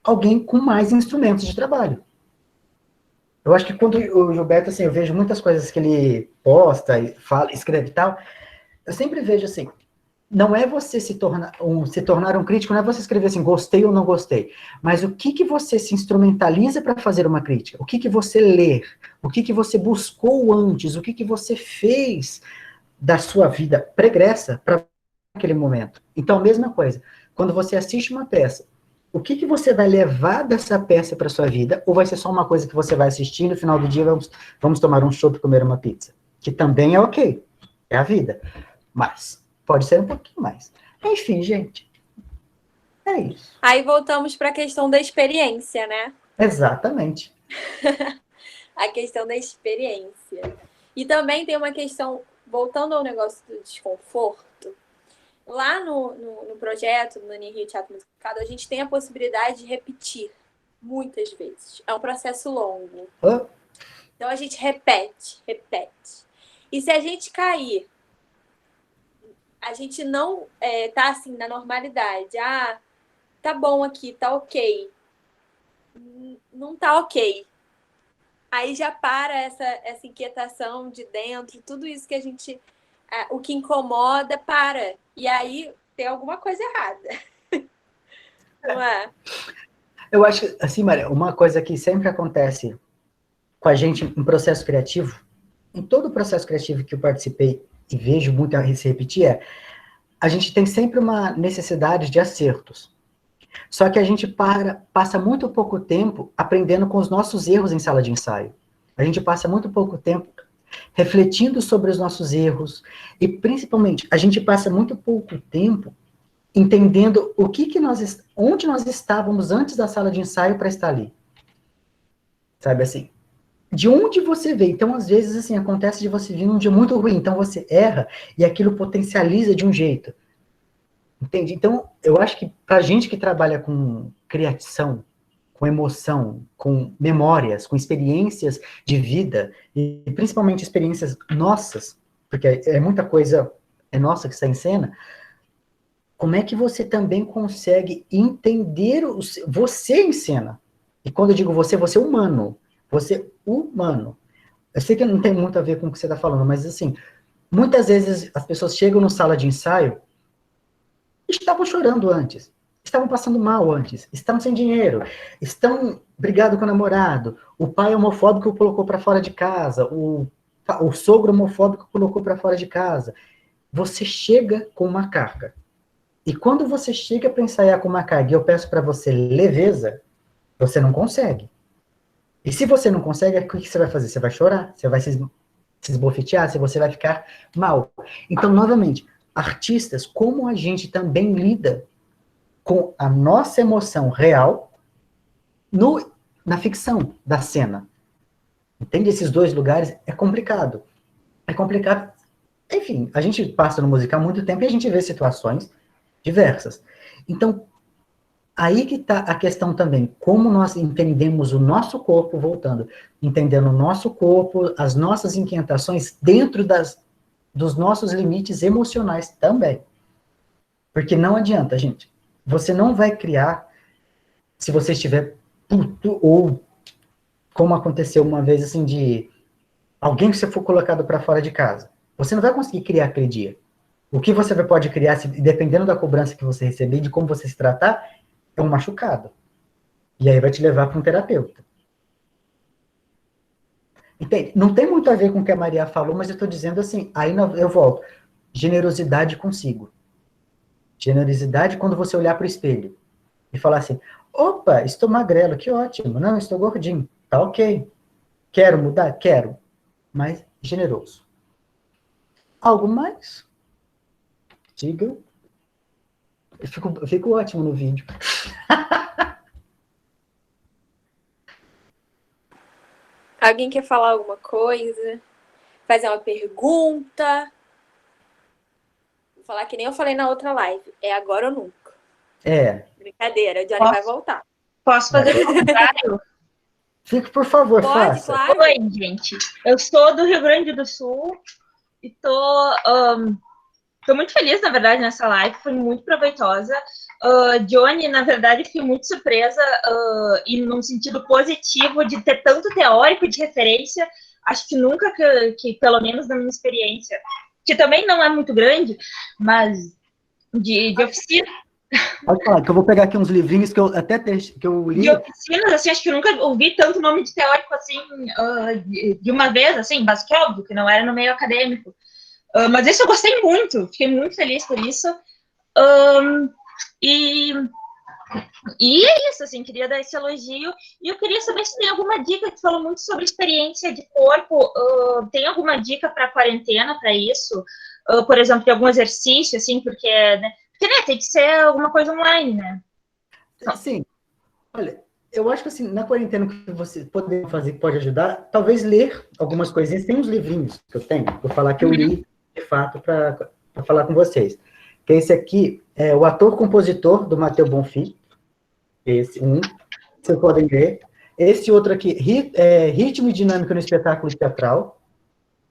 alguém com mais instrumentos de trabalho. Eu acho que quando o Gilberto, assim, eu vejo muitas coisas que ele posta, fala, escreve e tal, eu sempre vejo assim, não é você se tornar um crítico, não é você escrever assim, gostei ou não gostei, mas o que você se instrumentaliza para fazer uma crítica? O que você lê? O que você buscou antes? O que você fez da sua vida pregressa para aquele momento? Então, a mesma coisa. Quando você assiste uma peça, o que você vai levar dessa peça para sua vida? Ou vai ser só uma coisa que você vai assistir e no final do dia vamos tomar um chopp e comer uma pizza? Que também é ok. É a vida. Mas pode ser um pouquinho mais. Enfim, gente. É isso. Aí voltamos para a questão da experiência, né? Exatamente. A questão da experiência. E também tem uma questão, voltando ao negócio do desconforto, lá no projeto, no Rio Teatro Musicado, a gente tem a possibilidade de repetir muitas vezes. É um processo longo. Então a gente repete. E se a gente cair, a gente não tá assim na normalidade. Ah, tá bom aqui, tá ok. Não tá ok. Aí já para essa inquietação de dentro, tudo isso que a gente... o que incomoda, para. E aí tem alguma coisa errada. Não é? Eu acho, assim, Maria, uma coisa que sempre acontece com a gente em processo criativo, em todo o processo criativo que eu participei e vejo muito se repetir, a gente tem sempre uma necessidade de acertos. Só que a gente passa muito pouco tempo aprendendo com os nossos erros em sala de ensaio. A gente passa muito pouco tempo refletindo sobre os nossos erros e, principalmente, a gente passa muito pouco tempo entendendo onde nós estávamos antes da sala de ensaio para estar ali. Sabe assim? De onde você veio. Então, às vezes, assim, acontece de você vir num dia muito ruim, então você erra e aquilo potencializa de um jeito. Entende? Então, eu acho que pra gente que trabalha com criação, com emoção, com memórias, com experiências de vida, e principalmente experiências nossas, porque é muita coisa nossa que está em cena, como é que você também consegue entender você em cena? E quando eu digo você humano. Você humano. Eu sei que não tem muito a ver com o que você está falando, mas assim, muitas vezes as pessoas chegam na sala de ensaio e estavam chorando antes, estavam passando mal antes, estão sem dinheiro, estão brigados com o namorado, o pai homofóbico colocou para fora de casa, o sogro homofóbico colocou para fora de casa. Você chega com uma carga. E quando você chega para ensaiar com uma carga e eu peço para você leveza, você não consegue. E se você não consegue, o que você vai fazer? Você vai chorar, você vai se esbofetear, você vai ficar mal. Então, novamente, artistas, como a gente também lida com a nossa emoção real na ficção da cena. Entende? Esses dois lugares é complicado. É complicado. Enfim, a gente passa no musical há muito tempo e a gente vê situações diversas. Então, aí que está a questão também, como nós entendemos o nosso corpo, voltando, entendendo o nosso corpo, as nossas inquietações dentro dos nossos limites emocionais também. Porque não adianta, gente. Você não vai criar se você estiver puto ou como aconteceu uma vez, assim, de alguém que você for colocado para fora de casa. Você não vai conseguir criar aquele dia. O que você pode criar, dependendo da cobrança que você receber e de como você se tratar, é um machucado. E aí vai te levar para um terapeuta. Entende? Não tem muito a ver com o que a Maria falou, mas eu estou dizendo assim, aí eu volto. Generosidade consigo. Generosidade quando você olhar para o espelho e falar assim, opa, estou magrelo, que ótimo. Não, estou gordinho. Tá ok. Quero mudar? Quero. Mas generoso. Algo mais? Diga. Eu fico ótimo no vídeo. Alguém quer falar alguma coisa? Fazer uma pergunta? Vou falar que nem eu falei na outra live. É agora ou nunca. Brincadeira, o Johnny vai voltar. Posso fazer o comentário? Fique, por favor, Pode, faça. claro. Oi, gente. Eu sou do Rio Grande do Sul e tô muito feliz, na verdade, nessa live. Foi muito proveitosa. Johnny, na verdade, fiquei muito surpresa e num sentido positivo de ter tanto teórico de referência. Acho que nunca que pelo menos na minha experiência, que também não é muito grande, mas de oficina. Pode falar, que eu vou pegar aqui uns livrinhos que eu até que eu li. De oficinas, assim, acho que eu nunca ouvi tanto nome de teórico, assim, de uma vez, assim, mas que óbvio, que não era no meio acadêmico. Mas isso eu gostei muito, fiquei muito feliz por isso. E é isso, assim, queria dar esse elogio. E eu queria saber se tem alguma dica, que falou muito sobre experiência de corpo. Tem alguma dica para quarentena, para isso? Por exemplo, de algum exercício, assim, porque, né, tem que ser alguma coisa online, né? Sim. Olha, eu acho que assim, na quarentena, o que você pode fazer, que pode ajudar, talvez ler algumas coisinhas. Tem uns livrinhos que eu tenho, vou falar que eu li, de fato, para falar com vocês. Que esse aqui é o ator-compositor do Matteo Bonfim, esse vocês podem ler. Esse outro aqui, Ritmo e Dinâmica no Espetáculo Teatral,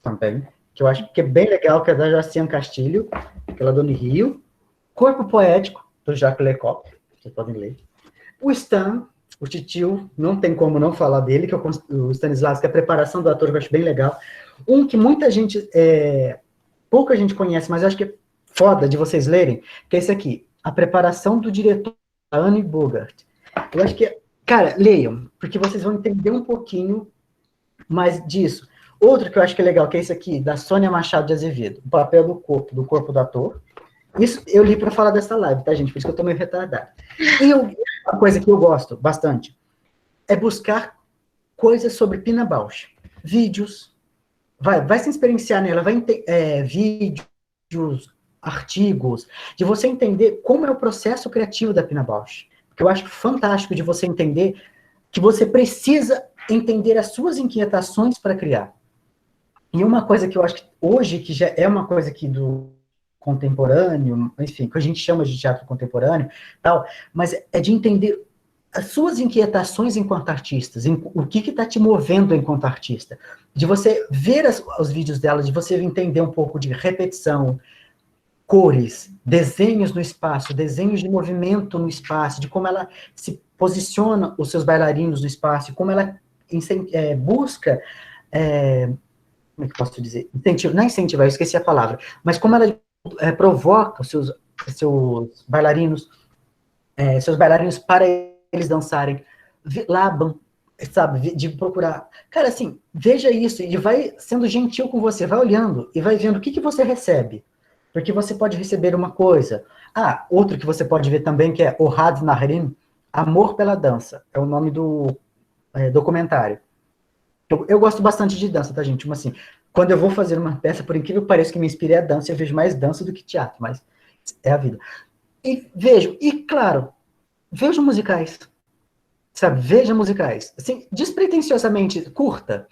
também, que eu acho que é bem legal, que é da Jaciane Castilho, que ela é do Rio. Corpo Poético, do Jacques Lecoq, vocês podem ler. O Stan, o Titio, não tem como não falar dele, que é o Stanislavski, a preparação do ator, que eu acho bem legal. Um que muita gente, pouca gente conhece, mas eu acho que é foda de vocês lerem, que é esse aqui, A Preparação do Diretor, da Anne Bogart. Eu acho que, cara, leiam, porque vocês vão entender um pouquinho mais disso. Outro que eu acho que é legal, que é esse aqui, da Sônia Machado de Azevedo, O Papel do Corpo do Ator. Isso eu li para falar dessa live, tá, gente? Por isso que eu tô meio retardado. E uma coisa que eu gosto bastante é buscar coisas sobre Pina Bausch. Vídeos. Vai se experienciar nela, vídeos, artigos, de você entender como é o processo criativo da Pina Bausch. Porque eu acho fantástico de você entender que você precisa entender as suas inquietações para criar. E uma coisa que eu acho que hoje, que já é uma coisa aqui do contemporâneo, enfim, que a gente chama de teatro contemporâneo, tal, mas é de entender as suas inquietações enquanto artistas, o que está te movendo enquanto artista, de você ver os vídeos dela, de você entender um pouco de repetição, cores, desenhos no espaço, desenhos de movimento no espaço, de como ela se posiciona os seus bailarinos no espaço, como ela busca, como é que eu posso dizer? Não é incentivar, eu esqueci a palavra, mas como ela provoca os seus bailarinos para eles dançarem, labam, sabe, de procurar. Cara, assim, veja isso e vai sendo gentil com você, vai olhando e vai vendo o que você recebe. Porque você pode receber uma coisa. Outro que você pode ver também, que é Ohad Nahrim, Amor pela Dança, é o nome do documentário. Eu gosto bastante de dança, tá, gente? Mas assim, quando eu vou fazer uma peça, por incrível que pareça, que me inspire a dança, eu vejo mais dança do que teatro, mas é a vida. E claro, vejo musicais, sabe? Veja musicais. Assim, despretensiosamente, curta.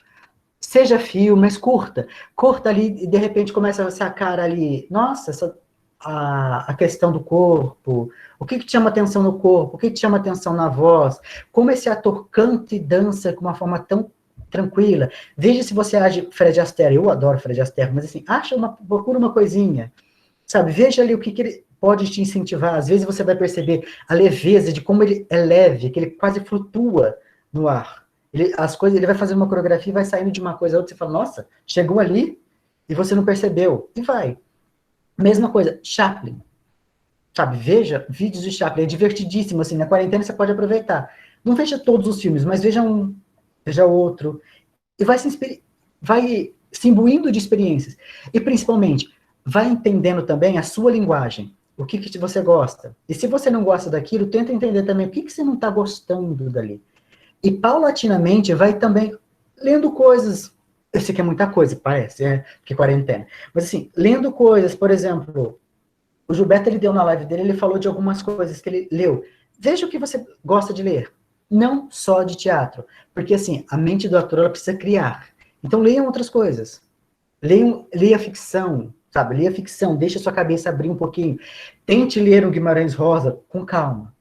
Seja filme, mas curta. Curta ali e de repente começa a sacar ali, nossa, a questão do corpo, o que te chama atenção no corpo, o que te chama atenção na voz, como esse ator canta e dança com uma forma tão tranquila. Veja se você age Fred Astaire. Eu adoro Fred Astaire, mas assim, procura uma coisinha, sabe? Veja ali o que ele pode te incentivar. Às vezes você vai perceber a leveza de como ele é leve, que ele quase flutua no ar. Ele vai fazendo uma coreografia e vai saindo de uma coisa a outra, você fala, nossa, chegou ali e você não percebeu. E vai. Mesma coisa, Chaplin. Sabe, veja vídeos de Chaplin, é divertidíssimo, assim, na quarentena você pode aproveitar. Não veja todos os filmes, mas veja um, veja outro, e vai se imbuindo de experiências. E, principalmente, vai entendendo também a sua linguagem, o que você gosta. E se você não gosta daquilo, tenta entender também o que você não está gostando dali. E, paulatinamente, vai também lendo coisas. Eu sei que é muita coisa, parece, que quarentena. Mas, assim, lendo coisas, por exemplo, o Gilberto, ele deu na live dele, ele falou de algumas coisas que ele leu. Veja o que você gosta de ler. Não só de teatro. Porque, assim, a mente do ator, ela precisa criar. Então, leiam outras coisas. Leia ficção, sabe? Leia ficção, deixa a sua cabeça abrir um pouquinho. Tente ler um Guimarães Rosa com calma.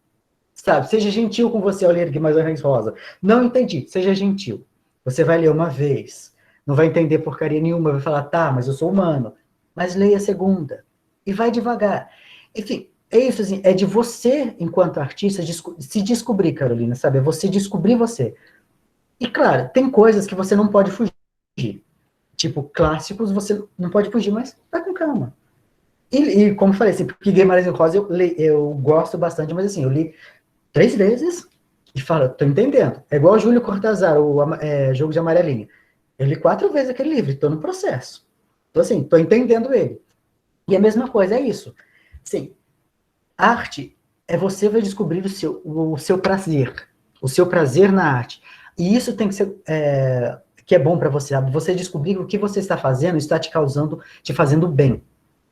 Sabe? Seja gentil com você ao ler Guimarães Rosa. Não entendi, seja gentil. Você vai ler uma vez, não vai entender porcaria nenhuma, vai falar, tá, mas eu sou humano. Mas leia a segunda. E vai devagar. Enfim, é isso, assim, é de você, enquanto artista, se descobrir, Carolina, sabe? É você descobrir você. E, claro, tem coisas que você não pode fugir. Tipo, clássicos, você não pode fugir, mas vai com calma. E como eu falei, assim, porque Guimarães Rosa eu gosto bastante, mas assim, eu li 3 vezes e falo, tô entendendo. É igual o Júlio Cortázar, o Jogo de Amarelinha. Eu li 4 vezes aquele livro, tô no processo. Então, assim, tô entendendo ele. E a mesma coisa é isso. Sim, arte é você vai descobrir o seu prazer na arte. E isso tem que ser, que é bom para você, sabe? Você descobrir o que você está fazendo está te fazendo bem.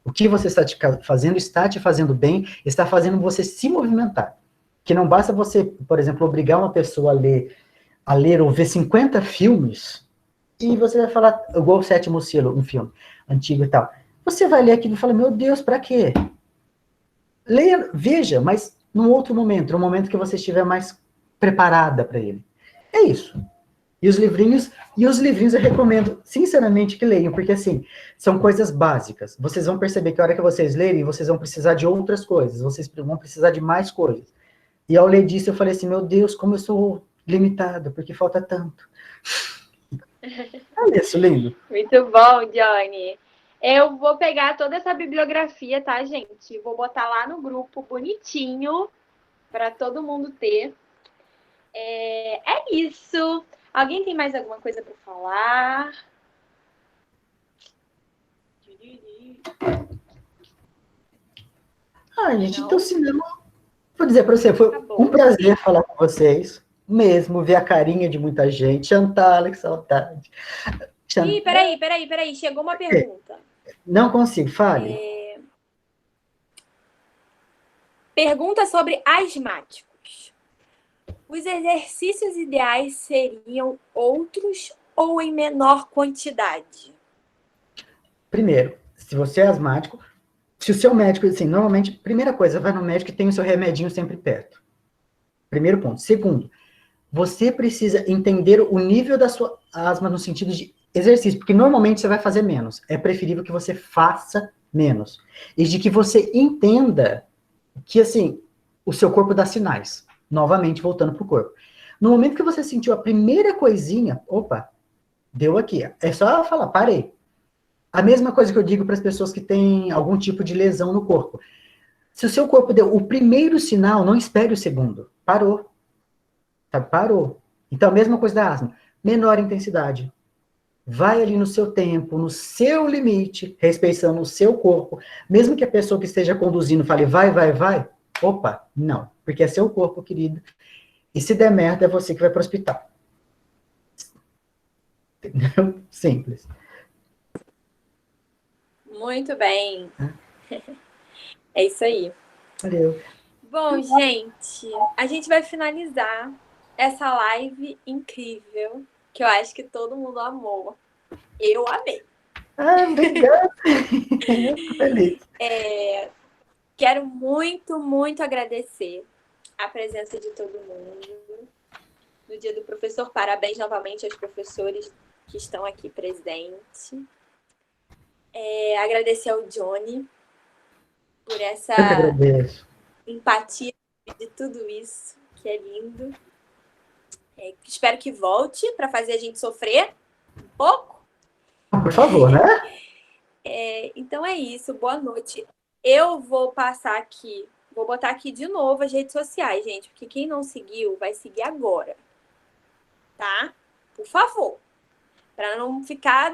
O que você está fazendo está te fazendo bem, está fazendo você se movimentar. que não basta você, por exemplo, obrigar uma pessoa a ler ou ver 50 filmes, e você vai falar, igual o Sétimo Selo, um filme antigo e tal. Você vai ler aquilo e fala, meu Deus, pra quê? Leia, veja, mas num outro momento, num momento que você estiver mais preparada para ele. É isso. E os livrinhos eu recomendo, sinceramente, que leiam, porque, assim, são coisas básicas. Vocês vão perceber que a hora que vocês lerem, vocês vão precisar de outras coisas, vocês vão precisar de mais coisas. E ao ler disso, eu falei assim, meu Deus, como eu sou limitado, porque falta tanto. É isso, lindo. Muito bom, Johnny. Eu vou pegar toda essa bibliografia, tá, gente? Vou botar lá no grupo bonitinho para todo mundo ter. É isso. Alguém tem mais alguma coisa para falar? Gente, então cinema... Vou dizer para você, foi um prazer falar com vocês. Mesmo, ver a carinha de muita gente. Chantal, que saudade. Ih, peraí. Chegou uma pergunta. Não consigo, fale. Pergunta sobre asmáticos. Os exercícios ideais seriam outros ou em menor quantidade? Primeiro, se você é asmático, se o seu médico, assim, normalmente, primeira coisa, vai no médico e tem o seu remedinho sempre perto. Primeiro ponto. Segundo, você precisa entender o nível da sua asma no sentido de exercício, porque normalmente você vai fazer menos. É preferível que você faça menos. E de que você entenda que, assim, o seu corpo dá sinais. Novamente, voltando pro corpo. No momento que você sentiu a primeira coisinha, opa, deu aqui. É só falar, parei. A mesma coisa que eu digo para as pessoas que têm algum tipo de lesão no corpo. Se o seu corpo deu o primeiro sinal, não espere o segundo. Parou. Sabe? Parou. Então, a mesma coisa da asma. Menor intensidade. Vai ali no seu tempo, no seu limite, respeitando o seu corpo. Mesmo que a pessoa que esteja conduzindo fale, vai. Opa, não. Porque é seu corpo, querido. E se der merda, é você que vai para o hospital. Entendeu? Simples. Muito bem. É isso aí. Valeu. Bom, gente, a gente vai finalizar essa live incrível, que eu acho que todo mundo amou. Eu amei. Obrigada. Muito feliz. Quero muito, muito agradecer a presença de todo mundo no Dia do Professor. Parabéns novamente aos professores que estão aqui presentes. Agradecer ao Johnny por essa empatia de tudo isso, que é lindo. Espero que volte para fazer a gente sofrer um pouco. Por favor, né? Então é isso, boa noite. Eu vou passar aqui, vou botar aqui de novo as redes sociais, gente, porque quem não seguiu, vai seguir agora. Tá? Por favor. Para não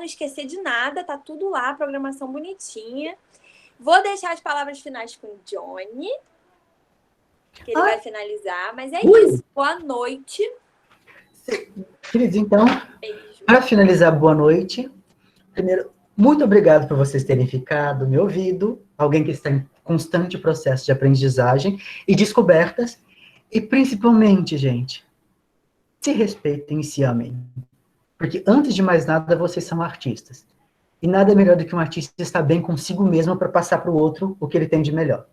esquecer de nada, tá tudo lá, programação bonitinha. Vou deixar as palavras finais com o Johnny, que ele vai finalizar, mas é isso. Boa noite. Queridos, então, beijo. Para finalizar, boa noite. Primeiro, muito obrigado por vocês terem ficado, me ouvido, alguém que está em constante processo de aprendizagem e descobertas, e principalmente, gente, se respeitem e se amem. Porque, antes de mais nada, vocês são artistas. E nada melhor do que um artista estar bem consigo mesmo para passar para o outro o que ele tem de melhor.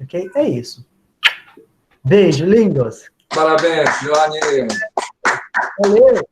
Ok? É isso. Beijo, lindos. Parabéns, Johnny. Valeu.